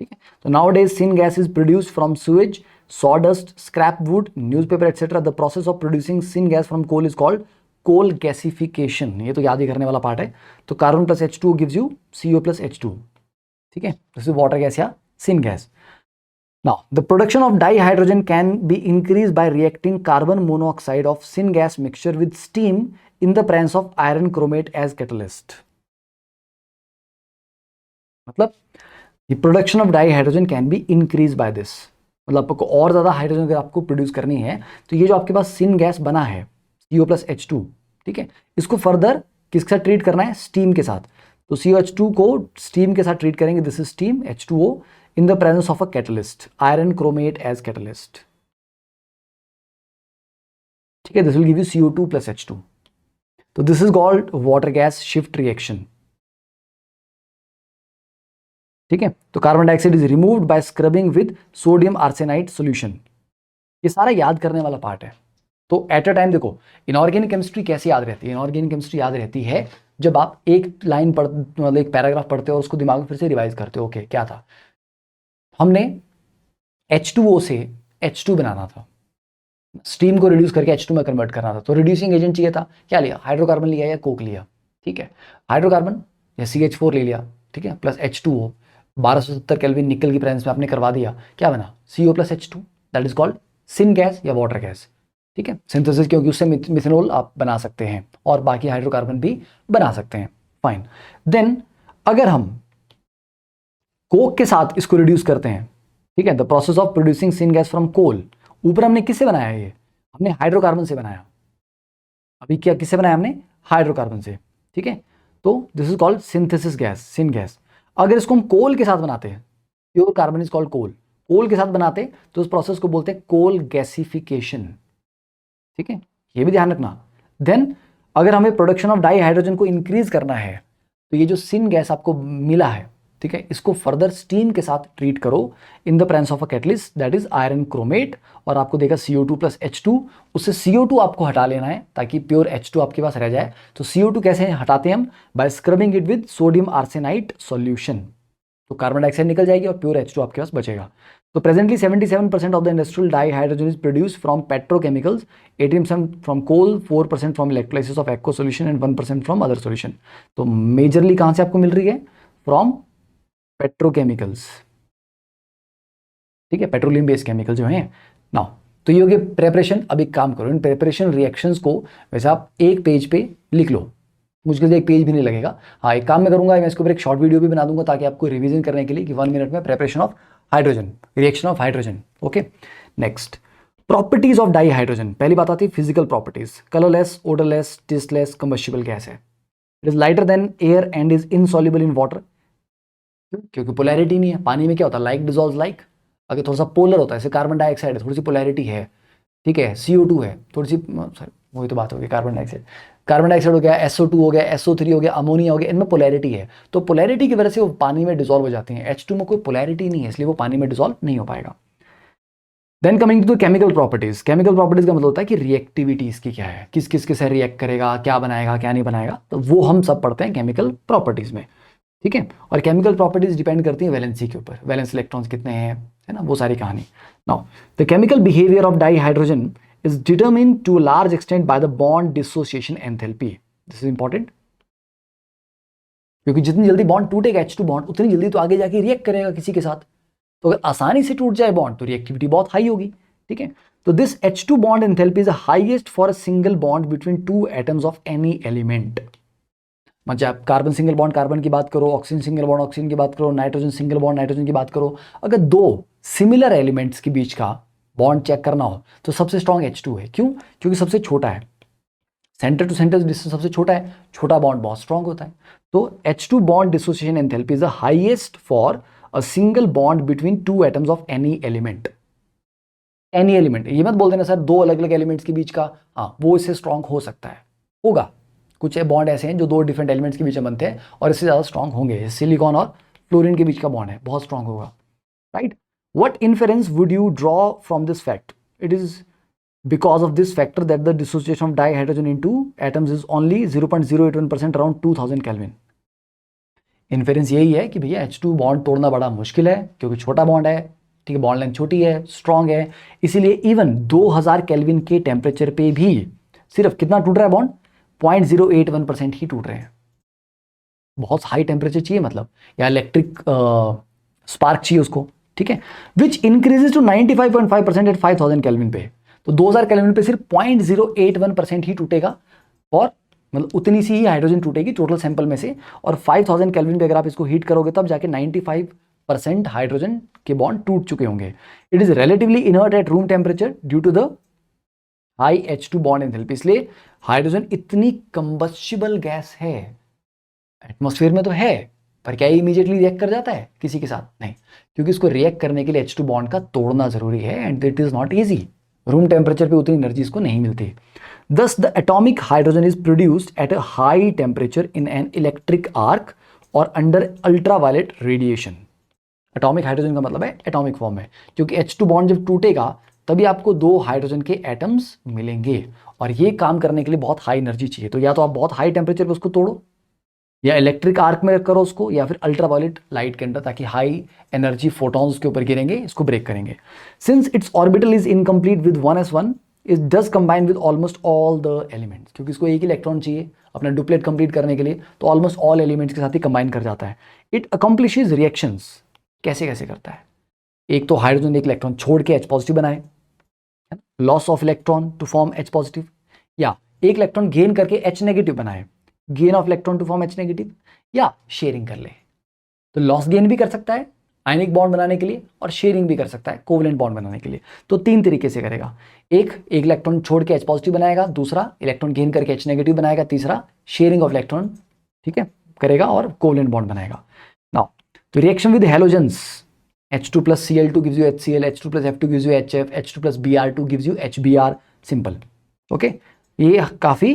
ठीक है, तो now days syn gas is produced from Suez, sawdust, scrap wood, newspaper, etc. The process of producing syngas from coal is called coal gasification। ये तो याद ही करने वाला पार्ट है। तो carbon plus H2 gives you CO plus H2। ठीक है, this is water gas या syn gas. Now, the production of dihydrogen can be increased by reacting carbon monoxide of syngas mixture with steam in the presence of iron chromate as catalyst। मतलब production of dihydrogen can be increase by this, मतलब आपको और ज़्यादा hydrogen अगर आपको produce करनी है तो ये जो आपके पास सिन गैस बना है CO प्लस H2, ठीक है, इसको फर्दर किसके साथ ट्रीट करना है, स्टीम के साथ। तो COH2 को स्टीम के साथ ट्रीट करेंगे, this is steam H2O in the presence of a catalyst, iron chromate as catalyst. ठीक है, this will give you CO2 plus H2। तो this is called water gas shift reaction. ठीक है, तो carbon dioxide is removed by scrubbing with sodium arsenide solution. ये सारा याद करने वाला पार्ट है। तो एट अ टाइम देखो, इनऑर्गेनिक केमिस्ट्री कैसे याद रहती है, इनऑर्गेनिक केमिस्ट्री याद रहती है जब आप एक लाइन पढ़, मतलब एक पैराग्राफ पढ़ते हो और उसको दिमाग में फिर से रिवाइज करते हो। ओके, क्या था, हमने H2O से H2 बनाना था, स्टीम को रिड्यूस करके H2 में कन्वर्ट करना था। तो रिड्यूसिंग एजेंट चाहिए था, क्या लिया, हाइड्रोकार्बन लिया या कोक लिया। ठीक है, हाइड्रोकार्बन या CH4 ले लिया, ठीक है, प्लस H2O 1270 केल्विन निकल की प्रेजेंस में आपने करवा दिया, क्या बना, CO plus H2, that is called syn gas या वाटर गैस। ठीक है, सिंथेसिस, क्योंकि उससे मिथेनॉल आप बना सकते हैं और बाकी हाइड्रोकार्बन भी बना सकते हैं। फाइन, देन अगर हम कोक के साथ इसको रिड्यूस करते हैं, ठीक है, the process of producing syngas from coal, ऊपर हमने किससे बनाया है, ये हमने हाइड्रोकार्बन से बनाया। अभी क्या किससे बनाया हमने, हाइड्रोकार्बन से। ठीक है, तो this is called synthesis gas, syn gas. अगर इसको हम कोल के साथ बनाते हैं, प्योर कार्बन इज कॉल्ड कोल, कोल के साथ बनाते तो उस प्रोसेस को बोलते हैं कोल गैसिफिकेशन। ठीक है, ये भी ध्यान रखना। देन अगर हमें प्रोडक्शन ऑफ डाई हाइड्रोजन को इंक्रीज करना है तो ये जो सिन गैस आपको मिला है, ठीक है, इसको फर्दर स्टीम के साथ ट्रीट करो इन the presence of a catalyst that is iron chromate, और आपको देगा CO2 प्लस H2। उससे CO2 आपको हटा लेना है ताकि प्योर H2 आपके पास रह जाए। तो CO2 कैसे हटाते हैं हम, by scrubbing it with sodium arsenide solution. तो कार्बन डाइऑक्साइड निकल जाएगी और प्योर H2 आपके पास बचेगा। तो presently 77% of the industrial dihydrogen is produced from petrochemicals, 18% from coal, 4% from electrolysis of aqua solution and 1% from other solution. तो majorly कहां से आपको मिल रही है, फ्रॉम पेट्रोकेमिकल्स। ठीक है, पेट्रोलियम बेस्ड केमिकल जो हैं नाउ। तो ये हो गया प्रेपरेशन। अब एक काम करो, इन प्रेपरेशन रिएक्शंस को वैसे आप एक पेज पे लिख लो, मुश्किल से एक पेज भी नहीं लगेगा। हाँ, एक काम मैं करूंगा, मैं इसके ऊपर एक शॉर्ट वीडियो भी बना दूंगा ताकि आपको रिवीजन करने के लिए कि 1 मिनट में preparation of hydrogen, reaction of hydrogen. Okay, next properties of dihydrogen. पहली बात आती है physical properties, colourless, odourless, tasteless, combustible gas है। It is lighter than air and is insoluble in water, क्योंकि पोलैरिटी नहीं है। पानी में क्या होता है, लाइक डिजॉल्व लाइक। अगर थोड़ा सा पोलर होता है, जैसे कार्बन डाइऑक्साइड है, थोड़ी सी पोलैरिटी है। ठीक है, CO2 है, थोड़ी सी, सॉरी वही तो बात हो गई, कार्बन डाइऑक्साइड, कार्बन डाइऑक्साइड हो गया, SO2 हो गया, SO3 हो गया, अमोनिया हो गया, इनमें पोलैरिटी है। तो पोलैरिटी की वजह से वो पानी में डिजॉल्व हो जाती हैं। H2 में कोई पोलैरिटी नहीं है, इसलिए वो पानी में डिजॉल्व नहीं हो पाएगा। Then coming to the chemical properties. Chemical properties का मतलब होता है कि रिएक्टिविटी इसकी क्या है, किस किस के साथ रिएक्ट करेगा, क्या बनाएगा, क्या नहीं बनाएगा, तो वो हम सब पढ़ते हैं केमिकल प्रॉपर्टीज में। ठीक है, और केमिकल प्रॉपर्टीज डिपेंड करती हैं वैलेंसी के ऊपर, वैलेंस इलेक्ट्रॉन्स कितने हैं, है ना, वो सारी कहानी। Now the chemical behaviour of dihydrogen is determined to a large extent by the bond dissociation enthalpy. This is important, क्योंकि जितनी जल्दी बॉन्ड टूटेगा H2 बॉन्ड, उतनी जल्दी तो आगे जाके रिएक्ट करेगा किसी के साथ। तो अगर आसानी से टूट जाए बॉन्ड तो रिएक्टिविटी बहुत हाई होगी। ठीक है, तो this H2 bond enthalpy is the highest for a single bond between two atoms of any element. मतलब आप कार्बन सिंगल बॉन्ड कार्बन की बात करो, ऑक्सीजन सिंगल बॉन्ड ऑक्सीजन की बात करो, नाइट्रोजन सिंगल बॉन्ड नाइट्रोजन की बात करो, अगर दो सिमिलर एलिमेंट्स के बीच का बॉन्ड चेक करना हो तो सबसे स्ट्रॉन्ग H2 है। क्यों? क्योंकि सबसे छोटा है, सेंटर टू सेंटर डिस्टेंस सबसे छोटा है, छोटा बॉन्ड बहुत स्ट्रॉन्ग होता है। तो H2 bond dissociation enthalpy is the highest for a single bond between two atoms of any element. Any element, ये मत बोल देना सर दो अलग अलग एलिमेंट्स के बीच का, हाँ वो इससे स्ट्रॉन्ग हो सकता है, होगा। कुछ बॉन्ड ऐसे हैं जो दो डिफरेंट एलिमेंट्स के बीच में बनते हैं और इससे ज़्यादा स्ट्रॉन्ग होंगे। सिलिकॉन और फ्लोरीन के बीच का बॉन्ड है, बहुत स्ट्रॉन्ग होगा, right. What inference would you draw from this fact? It is because of this factor that the dissociation of dihydrogen into atoms is only 0.081% around 2000 Kelvin। Inference यही है कि भैया H2 बॉन्ड तोड़ना बड़ा मुश्किल है क्योंकि छोटा बॉन्ड है, ठीक है, बॉन्ड लेंथ छोटी है, स्ट्रॉन्ग है, इसीलिए इवन 2000 केल्विन के टेम्परेचर पे भी सिर्फ कितना टूट रहा है बॉन्ड? 0.081% ही टूट रहे हैं। बहुत हाई टेम्परेचर चाहिए मतलब, या इलेक्ट्रिक स्पार्क चाहिए उसको, ठीक है, which increases to 95.5% at 5000 kelvin पे। तो 2000 केल्विन पे सिर्फ 0.081% ही टूटेगा, और मतलब उतनी सी ही हाइड्रोजन टूटेगी टोटल सैंपल में से, और 5000 केल्विन पे अगर आप इसको हीट करोगे तब जाके 95% हाइड्रोजन के बॉन्ड टूट चुके होंगे। It is relatively inert at room temperature due to the high H2 bond enthalpy. इसलिए हाइड्रोजन इतनी कंबस्टिबल गैस है, एटमॉस्फेयर में तो है, पर क्या ये इमीडिएटली रिएक्ट कर जाता है किसी के साथ? नहीं, क्योंकि इसको रिएक्ट करने के लिए H2 बॉन्ड का तोड़ना जरूरी है, and it is not easy. Room temperature पे उतनी एनर्जी इसको नहीं मिलती। Thus, the atomic hydrogen is produced at a high temperature in an electric arc or under ultraviolet radiation। Atomic hydrogen का मतलब है एटॉमिक फॉर्म में, क्योंकि H2 बॉन्ड जब टूटेगा तभी आपको दो हाइड्रोजन के एटम्स मिलेंगे, और ये काम करने के लिए बहुत हाई एनर्जी चाहिए। तो या तो आप बहुत हाई टेम्परेचर पे उसको तोड़ो, या इलेक्ट्रिक आर्क में करो उसको, या फिर अल्ट्रावायलेट लाइट के अंदर, ताकि हाई एनर्जी फोटॉन्स के ऊपर गिरेंगे, इसको ब्रेक करेंगे। Since it's orbital is incomplete with 1s1 it does combine with almost all the elements, क्योंकि इसको एक इलेक्ट्रॉन चाहिए अपना डुप्लेट कंप्लीट करने के लिए, तो ऑलमोस्ट ऑल एलिमेंट्स के साथ ही कंबाइन कर जाता है। इट अकम्प्लिशेज रिएक्शंस, कैसे कैसे करता है? एक तो हाइड्रोजन एक इलेक्ट्रॉन छोड़ के H पॉजिटिव बनाए, loss of electron to form H positive, या एक इलेक्ट्रॉन गेन करके H नेगेटिव बनाए, gain of electron to form H negative, या शेयरिंग कर ले। तो लॉस गेन भी कर सकता है आयनिक बॉन्ड बनाने के लिए, और शेयरिंग भी कर सकता है कोवलेंट बॉन्ड बनाने के लिए। तो तीन तरीके से करेगा, एक इलेक्ट्रॉन छोड़ के H पॉजिटिव बनाएगा, दूसरा इलेक्ट्रॉन गेन करके H नेगेटिव बनाएगा, तीसरा शेयरिंग ऑफ इलेक्ट्रॉन, ठीक है, करेगा और कोवलेंट बॉन्ड बनाएगा। नाउ तो reaction with halogens, H2 plus Cl2 gives you HCl, H2 plus F2 gives you HF, H2 plus Br2 gives you HBr, simple, okay. ये काफ़ी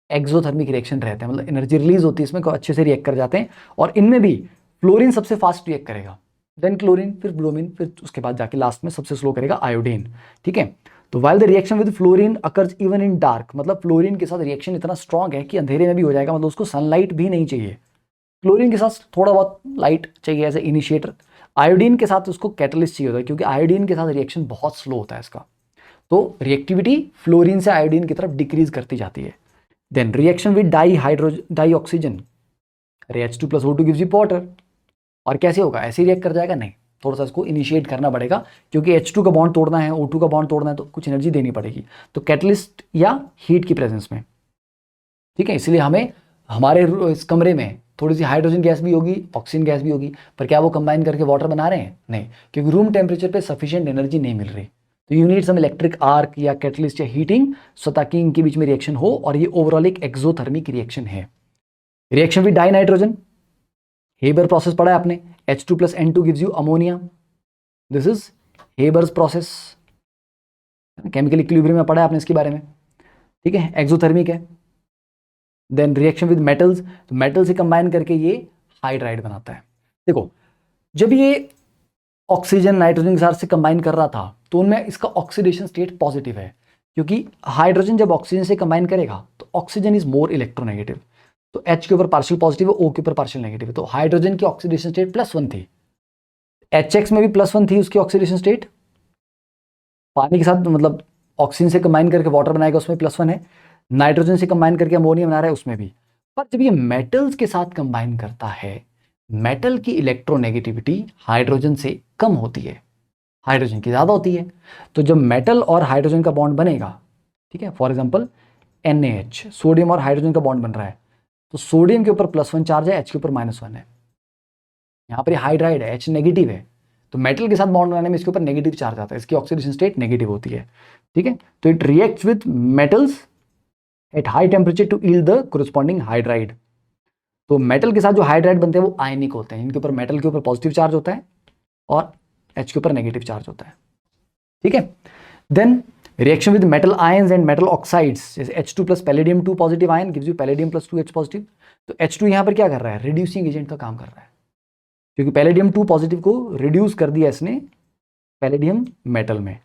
एक्सोथर्मिक रिएक्शन रहते हैं, मतलब एनर्जी रिलीज होती है इसमें, अच्छे से रिएक्ट कर जाते हैं, और इनमें भी फ्लोरीन सबसे फास्ट रिएक्ट करेगा, देन क्लोरीन, फिर ब्रोमीन, फिर उसके बाद जाके लास्ट में सबसे स्लो करेगा आयोडीन, ठीक है। तो while the reaction with fluorine occurs even in dark, मतलब फ्लोरीन के साथ रिएक्शन इतना स्ट्रॉन्ग है कि अंधेरे में भी हो जाएगा, मतलब उसको सनलाइट भी नहीं चाहिए। क्लोरीन के साथ थोड़ा बहुत लाइट चाहिए एज ए इनिशिएटर, आयोडीन के साथ उसको कैटलिस्ट चाहिए होता है, क्योंकि आयोडीन के साथ रिएक्शन बहुत स्लो होता है इसका, तो रिएक्टिविटी फ्लोरीन से आयोडीन की तरफ डिक्रीज करती जाती है। Then reaction with dioxygen, H2 plus O2 gives you water, और कैसे होगा? ऐसे रिएक्ट कर जाएगा? नहीं, थोड़ा सा इसको इनिशिएट करना पड़ेगा, क्योंकि H2 का बॉन्ड तोड़ना है, O2 का बॉन्ड तोड़ना है, तो कुछ एनर्जी देनी पड़ेगी, तो कैटलिस्ट या हीट की प्रेजेंस में, ठीक है। इसलिए हमें हमारे इस कमरे में थोड़ी सी हाइड्रोजन गैस भी होगी, ऑक्सीजन गैस भी होगी, पर क्या वो कंबाइन करके वाटर बना रहे हैं? नहीं, क्योंकि रूम टेम्परेचर पे सफिशिएंट एनर्जी नहीं मिल रही, तो you need some electric arc या कैटलिस्ट या हीटिंग, सो ताकि इनके बीच में रिएक्शन हो, और ये ओवरऑल एक एक्सोथर्मिक रिएक्शन है। Reaction with dinitrogen, Haber process पढ़ा है आपने, H2 plus N2 gives you ammonia, this is Haber's process, chemical equilibrium में पढ़ा है आपने इसके बारे में, ठीक है, एक्सोथर्मिक है। देन रिएक्शन विद मेटल्स, तो मेटल से कंबाइन करके ये हाइड्राइड बनाता है। देखो, जब ये ऑक्सीजन नाइट्रोजन के साथ से कंबाइन कर रहा था तो उनमें इसका ऑक्सीडेशन स्टेट पॉजिटिव है, क्योंकि हाइड्रोजन जब ऑक्सीजन से कंबाइन करेगा तो ऑक्सीजन इज मोर इलेक्ट्रोनेगेटिव, तो H के ऊपर पार्शियल पॉजिटिव है, O के ऊपर पार्शियल नेगेटिव है, तो हाइड्रोजन की ऑक्सीडेशन स्टेट +1 थी, HX में भी +1 थी उसकी ऑक्सीडेशन स्टेट, पानी के साथ मतलब ऑक्सीजन से कंबाइन करके वाटर बनाएगा उसमें +1 है, नाइट्रोजन से कंबाइन करके अमोनिया बना रहा है उसमें भी। पर जब ये मेटल्स के साथ कंबाइन करता है, मेटल की इलेक्ट्रोनेगेटिविटी हाइड्रोजन से कम होती है, हाइड्रोजन की ज़्यादा होती है। तो जब मेटल और हाइड्रोजन का बॉन्ड बनेगा, ठीक है, फॉर एग्जाम्पल NaH, सोडियम और हाइड्रोजन का बॉन्ड बन रहा है, तो सोडियम के ऊपर +1 चार्ज है, H के ऊपर -1 है, यहाँ पर हाइड्राइड है, H नेगेटिव है, तो मेटल के साथ बॉन्ड बनाने में इसके ऊपर नेगेटिव चार्ज आता है, इसकी ऑक्सीडेशन स्टेट नेगेटिव होती है, ठीक है। तो it reacts with metals at high temperature to yield the corresponding hydride. तो मेटल के साथ जो हाइड्राइड बनते हैं वो आयनिक होते हैं, इनके ऊपर मेटल के ऊपर पॉजिटिव चार्ज होता है और H के ऊपर नेगेटिव चार्ज होता है, ठीक है। Then reaction with metal ions and metal oxides, जैसे H2 plus palladium 2 positive ion gives you palladium plus 2H positive. तो H2 यहाँ पर क्या कर रहा है, रिड्यूसिंग एजेंट का काम कर रहा है, क्योंकि पैलेडियम 2 पॉजिटिव को रिड्यूस कर दिया इसने पैलेडियम मेटल में,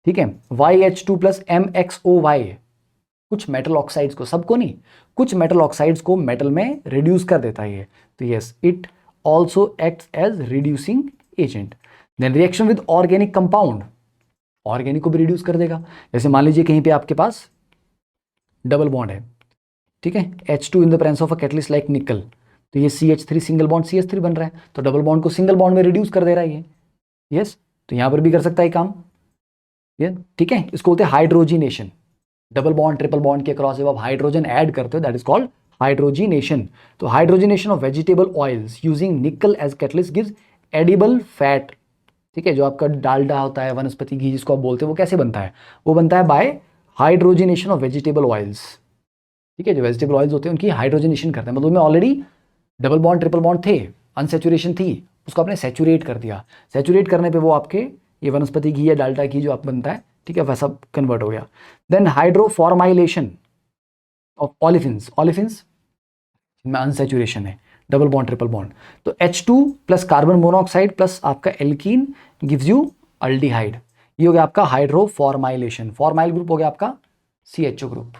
ठीक है। YH2 प्लस MXOY कुछ मेटल ऑक्साइड्स को, सबको नहीं, कुछ मेटल ऑक्साइड्स को मेटल में रिड्यूस कर देता है ये। तो yes, it also acts as reducing agent. Then reaction with organic compound, organic को भी रिड्यूस कर देगा। जैसे मान लीजिए कहीं पे आपके पास डबल बॉन्ड है, ठीक है, H2 in the presence of a catalyst like निकल, तो ये CH3 सिंगल बॉन्ड CH3 बन रहा है, तो डबल बॉन्ड को सिंगल बॉन्ड में रिड्यूस कर दे रहा है ये, यस। तो यहां पर भी कर सकता है काम, ये ठीक है। इसको होते हैं hydrogenation, double bond triple bond के क्रॉस जब आप हाइड्रोजन ऐड करते हो दैट इज कॉल्ड हाइड्रोजिनेशन। तो hydrogenation of vegetable oils using nickel as catalyst gives edible fat, ठीक है। जो आपका डालडा होता है, वनस्पति घी जिसको आप बोलते हैं, वो कैसे बनता है, वो बनता है by hydrogenation of vegetable oils, ठीक है। जो वेजिटेबल ऑयल्स होते हैं उनकी हाइड्रोजिनेशन करते हैं, मतलब में already double bond triple bond थे, अनसेचुरेशन थी, उसको आपने सेचुरेट कर दिया, सेचुरेट करने पे वो आपके ये वनस्पति घी या डालडा घी जो आप बनता है, ठीक है, वैसा कन्वर्ट हो गया। Then hydroformylation of olefins, olefins इनमें अनसेचुरेशन है, डबल बॉन्ड ट्रिपल बॉन्ड, तो H2 प्लस कार्बन मोनोऑक्साइड प्लस आपका एल्कीन गिव्स यू अल्डिहाइड, ये हो गया आपका हाइड्रोफॉर्माइलेशन। फॉर्माइल ग्रुप हो गया आपका CHO ग्रुप,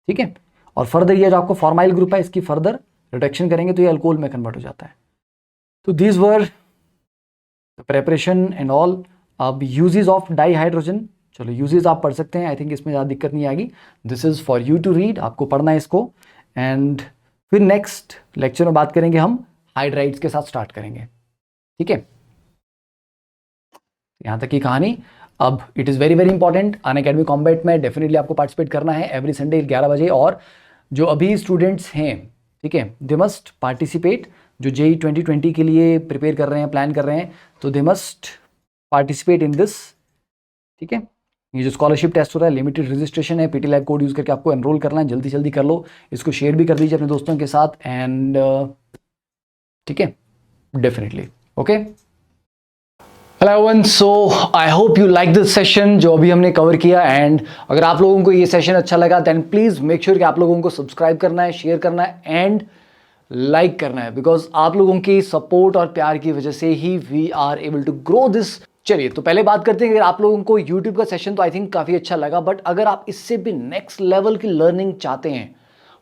ठीक है। और फर्दर ये जो आपको फॉर्माइल ग्रुप है इसकी फर्दर रिडक्शन करेंगे तो ये अल्कोहल में कन्वर्ट हो जाता है। तो these were the preparation and all. अब यूजेस ऑफ डाई हाइड्रोजन, चलो यूजेस आप पढ़ सकते हैं, आई थिंक इसमें ज़्यादा दिक्कत नहीं आएगी, this is for you to read, आपको पढ़ना है इसको। एंड फिर नेक्स्ट लेक्चर में बात करेंगे हम हाइड्राइड्स के साथ स्टार्ट करेंगे, ठीक है। यहां तक की कहानी। अब it is very very important, Unacademy combat में डेफिनेटली आपको पार्टिसिपेट करना है एवरी संडे 11 बजे। और जो अभी स्टूडेंट्स हैं, ठीक है, दे मस्ट पार्टिसिपेट, जो JEE 2020 के लिए प्रिपेयर कर रहे हैं, प्लान कर रहे हैं, तो they must participate in this, ठीक है। ये जो स्कॉलरशिप टेस्ट हो रहा है, लिमिटेड रजिस्ट्रेशन है, PT Live कोड यूज़ करके आपको एनरोल करना है, जल्दी जल्दी कर लो, इसको शेयर भी कर दीजिए अपने दोस्तों के साथ, एंड ठीक है, definitely okay. Hello everyone, so I hope you like this session जो अभी हमने कवर किया। एंड अगर आप लोगों को ये सेशन अच्छा लगा देन प्लीज़ मेक श्योर कि आप लोगों को सब्सक्राइब करना है, शेयर करना है एंड लाइक करना है, बिकॉज आप लोगों की सपोर्ट और प्यार की वजह से ही we are able to grow this. चलिए तो पहले बात करते हैं, अगर आप लोगों को YouTube का सेशन तो आई थिंक काफ़ी अच्छा लगा, बट अगर आप इससे भी नेक्स्ट लेवल की लर्निंग चाहते हैं,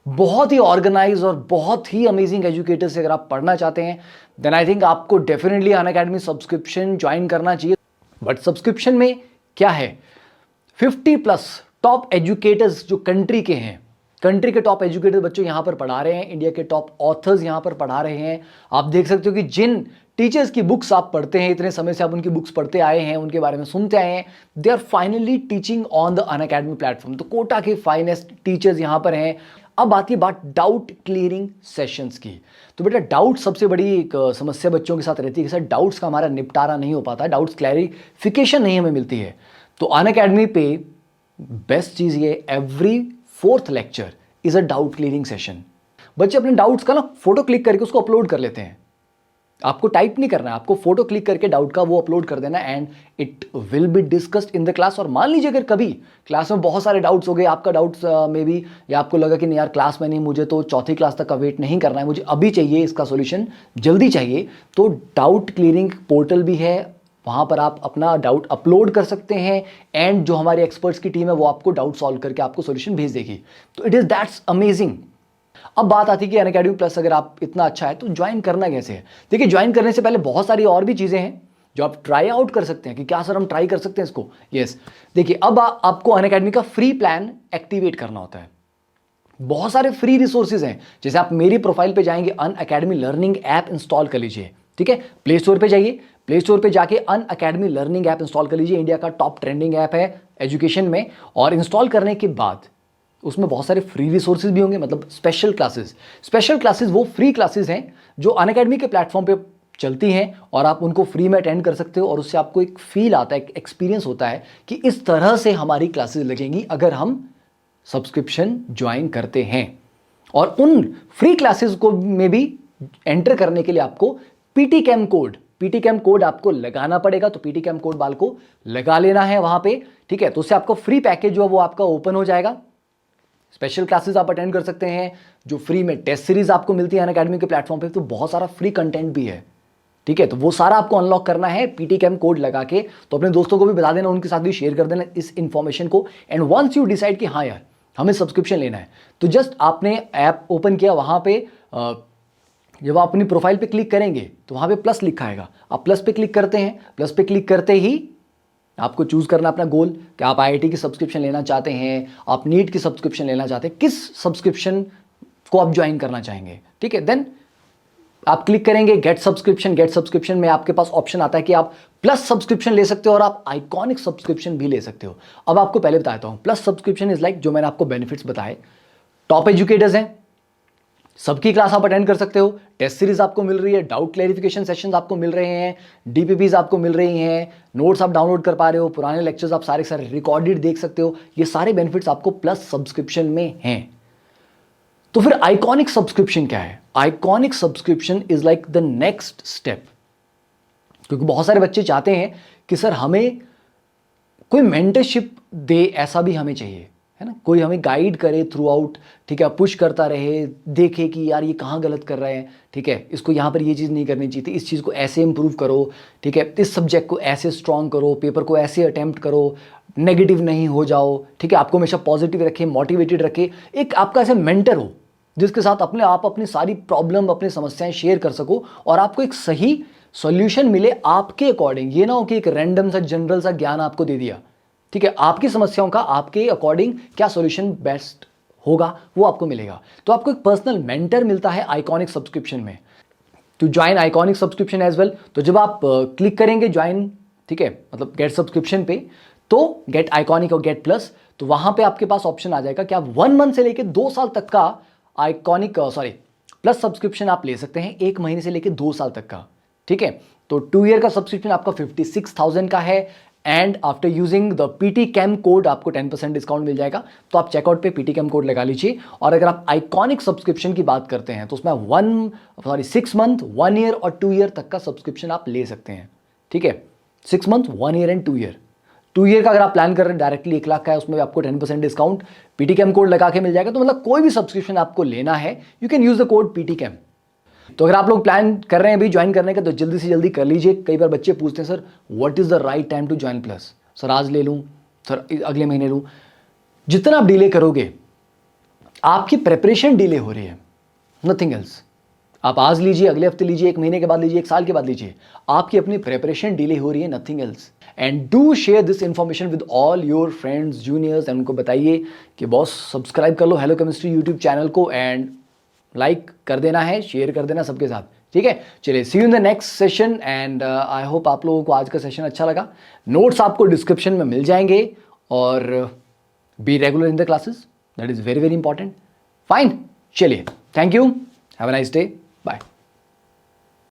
बहुत ही ऑर्गेनाइज और बहुत ही अमेजिंग एजुकेटर से अगर आप पढ़ना चाहते हैं, देन आई थिंक आपको डेफिनेटली अनअकैडमी सब्सक्रिप्शन ज्वाइन करना चाहिए। बट सब्सक्रिप्शन में क्या है, 50+ टॉप एजुकेटर्स जो कंट्री के हैं, कंट्री के टॉप एजुकेटर बच्चों यहां पर पढ़ा रहे हैं, इंडिया के टॉप ऑथर्स यहां पर पढ़ा रहे हैं। आप देख सकते हो कि जिन टीचर्स की बुक्स आप पढ़ते हैं, इतने समय से आप उनकी बुक्स पढ़ते आए हैं, उनके बारे में सुनते आए हैं, they are finally teaching on the Unacademy platform. तो कोटा के फाइनेस्ट टीचर्स यहां पर हैं। अब आती है बात डाउट क्लियरिंग सेशंस की। तो बेटा डाउट सबसे बड़ी एक समस्या बच्चों के साथ रहती है कि सर डाउट्स का हमारा निपटारा नहीं हो पाता, डाउट्स क्लैरिफिकेशन नहीं हमें मिलती है। तो अनअकैडमी पे बेस्ट चीज़ ये, every 4th lecture is a doubt clearing session. बच्चे अपने डाउट्स का ना फोटो क्लिक करके उसको अपलोड कर लेते हैं, आपको टाइप नहीं करना है, आपको फोटो क्लिक करके डाउट का वो अपलोड कर देना and it will be discussed in the class. और मान लीजिए अगर कभी क्लास में बहुत सारे डाउट्स हो गए, आपका डाउट्स में भी, या आपको लगा कि नहीं यार क्लास में नहीं, मुझे तो 4th क्लास तक का वेट नहीं करना है, मुझे अभी चाहिए इसका सॉल्यूशन, जल्दी चाहिए, तो डाउट क्लियरिंग पोर्टल भी है, वहाँ पर आप अपना डाउट अपलोड कर सकते हैं एंड जो हमारे एक्सपर्ट्स की टीम है वो आपको डाउट सॉल्व करके आपको सॉल्यूशन भेज देगी। तो इट इज़ दैट्स अमेजिंग। अब बात आती है कि अनअकैडमी प्लस अगर आप इतना अच्छा है तो ज्वाइन करना कैसे है। देखिए ज्वाइन करने से पहले बहुत सारी और भी चीज़ें हैं जो आप ट्राई आउट कर सकते हैं कि क्या सर हम ट्राई कर सकते हैं इसको। यस देखिए अब आपको अनअकैडमी का फ्री प्लान एक्टिवेट करना होता है। बहुत सारे फ्री रिसोर्सेज हैं, जैसे आप मेरी प्रोफाइल पे जाएंगे, अनअकैडमी लर्निंग ऐप इंस्टॉल कर लीजिए, ठीक है। प्ले स्टोर पे जाइए, प्ले स्टोर पे जाके अनअकैडमी लर्निंग ऐप इंस्टॉल कर लीजिए, इंडिया का टॉप ट्रेंडिंग ऐप है एजुकेशन में। और इंस्टॉल करने के बाद उसमें बहुत सारे फ्री रिसोर्सेज भी होंगे, मतलब स्पेशल क्लासेस वो फ्री क्लासेस हैं जो अनअकैडमी के प्लेटफॉर्म पे चलती हैं और आप उनको फ्री में अटेंड कर सकते हो और उससे आपको एक फील आता है, एक एक्सपीरियंस होता है कि इस तरह से हमारी क्लासेस लगेंगी अगर हम सब्सक्रिप्शन ज्वाइन करते हैं। और उन फ्री क्लासेस को में भी एंटर करने के लिए आपको पीटीकेम कोड आपको लगाना पड़ेगा। तो पीटीकेम कोड बाल को लगा लेना है वहां पे, ठीक है। तो उससे आपको फ्री पैकेज जो है वो आपका ओपन हो जाएगा। स्पेशल क्लासेस आप अटेंड कर सकते हैं, जो फ्री में टेस्ट सीरीज आपको मिलती है अनअकैडमी के प्लेटफॉर्म पे, तो बहुत सारा फ्री कंटेंट भी है, ठीक है। तो वो सारा आपको अनलॉक करना है पीटीकेम कोड लगा के। तो अपने दोस्तों को भी बता देना, उनके साथ भी शेयर कर देना इस इंफॉर्मेशन को। एंड वंस यू डिसाइड कि हाँ यार हमें सब्सक्रिप्शन लेना है, तो जस्ट आपने ऐप ओपन किया, वहां पे जब आप अपनी प्रोफाइल पे क्लिक करेंगे तो वहां पे प्लस लिखा आएगा। आप प्लस पे क्लिक करते हैं, प्लस पे क्लिक करते ही आपको चूज करना अपना गोल कि आप आईआईटी की सब्सक्रिप्शन लेना चाहते हैं, आप नीट की सब्सक्रिप्शन लेना चाहते हैं, किस सब्सक्रिप्शन को आप ज्वाइन करना चाहेंगे, ठीक है। देन आप क्लिक करेंगे गेट सब्सक्रिप्शन में आपके पास ऑप्शन आता है कि आप प्लस सब्सक्रिप्शन ले सकते हो और आप आइकॉनिक सब्सक्रिप्शन भी ले सकते हो। अब आपको पहले बताता हूं, प्लस सब्सक्रिप्शन इज लाइक, जो मैंने आपको बेनिफिट्स बताए, टॉप एजुकेटर्स हैं, सबकी क्लास आप अटेंड कर सकते हो, टेस्ट सीरीज आपको मिल रही है, डाउट क्लैरिफिकेशन सेशंस आपको मिल रहे हैं, डीपीपीज आपको मिल रही हैं, नोट्स आप डाउनलोड कर पा रहे हो, पुराने लेक्चर्स आप सारे सारे रिकॉर्डेड देख सकते हो। ये सारे बेनिफिट्स आपको प्लस सब्सक्रिप्शन में हैं। तो फिर आइकॉनिक सब्सक्रिप्शन क्या है? Iconic subscription is like the next step, क्योंकि बहुत सारे बच्चे चाहते हैं कि सर हमें कोई मेंटरशिप दे, ऐसा भी हमें चाहिए, है ना, कोई हमें गाइड करे थ्रू आउट, ठीक है, पुश करता रहे, देखे कि यार ये कहाँ गलत कर रहे हैं, ठीक है, इसको यहाँ पर ये चीज़ नहीं करनी चाहिए थी, इस चीज़ को ऐसे इंप्रूव करो, ठीक है, इस सब्जेक्ट को ऐसे स्ट्रॉन्ग करो, पेपर को ऐसे अटेम्प्ट करो, नेगेटिव नहीं हो जाओ, ठीक है, आपको हमेशा पॉजिटिव रखे, मोटिवेटेड रखे, एक आपका ऐसे मेंटर हो जिसके साथ आप अपनी सारी प्रॉब्लम, अपनी समस्याएं शेयर कर सको और आपको एक सही सॉल्यूशन मिले आपके अकॉर्डिंग। ये ना हो कि एक रैंडम सा जनरल सा ज्ञान आपको दे दिया, ठीक है, आपकी समस्याओं का आपके अकॉर्डिंग क्या सॉल्यूशन बेस्ट होगा वो आपको मिलेगा। तो आपको एक पर्सनल मेंटर मिलता है आइकॉनिक सब्सक्रिप्शन में। To join iconic subscription as well, तो जब आप क्लिक करेंगे ज्वाइन, ठीक है, मतलब गेट सब्सक्रिप्शन पे, तो गेट आइकॉनिक और गेट प्लस, तो वहां पे आपके पास ऑप्शन आ जाएगा कि आप 1 मंथ से लेकर 2 साल तक का आइकॉनिक प्लस सब्सक्रिप्शन आप ले सकते हैं, 1 महीने से लेकर 2 साल तक का, ठीक है। तो 2 ईयर का सब्सक्रिप्शन आपका 56,000 का है and after using the PTKEM code आपको 10% डिस्काउंट मिल जाएगा। तो आप चेकआउट पे पीटीकेम कोड लगा लीजिए। और अगर आप आइकॉनिक सब्सक्रिप्शन की बात करते हैं तो उसमें 6 मंथ, 1 ईयर और 2 ईयर तक का सब्सक्रिप्शन आप ले सकते हैं, ठीक है, 6 month, 1 year and 2 year. 2 year का अगर आप प्लान कर रहे हैं डायरेक्टली 1 लाख का है, उसमें आपको 10% डिस्काउंट पीटीकेम कोड लगा के मिल जाएगा। तो मतलब कोई भी सब्सक्रिप्शन आपको लेना है, you can use the code PTKEM. तो अगर आप लोग प्लान कर रहे हैं अभी ज्वाइन करने का, तो जल्दी से जल्दी कर लीजिए। कई बार बच्चे पूछते हैं sir what is the right time to join plus, sir आज ले लूं, सर अगले महीने लूं। जितना आप डिले करोगे आपकी प्रेपरेशन डिले हो रही है, नथिंग एल्स। आप आज लीजिए, अगले हफ्ते लीजिए, 1 महीने के बाद लीजिए, 1 साल के बाद लीजिए, आपकी अपनी प्रेपरेशन डिले हो रही है, nothing else. And do share this information with all your friends, juniors, and उनको बताइए कि बॉस सब्सक्राइब कर लो हेलो केमिस्ट्री यूट्यूब चैनल को, एंड लाइक कर देना है, शेयर कर देना सबके साथ, ठीक है। चलिए, see you in the next session and I hope आप लोगों को आज का सेशन अच्छा लगा। नोट्स आपको डिस्क्रिप्शन में मिल जाएंगे और be regular in the classes, that is very very important. Fine, चलिए, thank you, have a nice day, bye.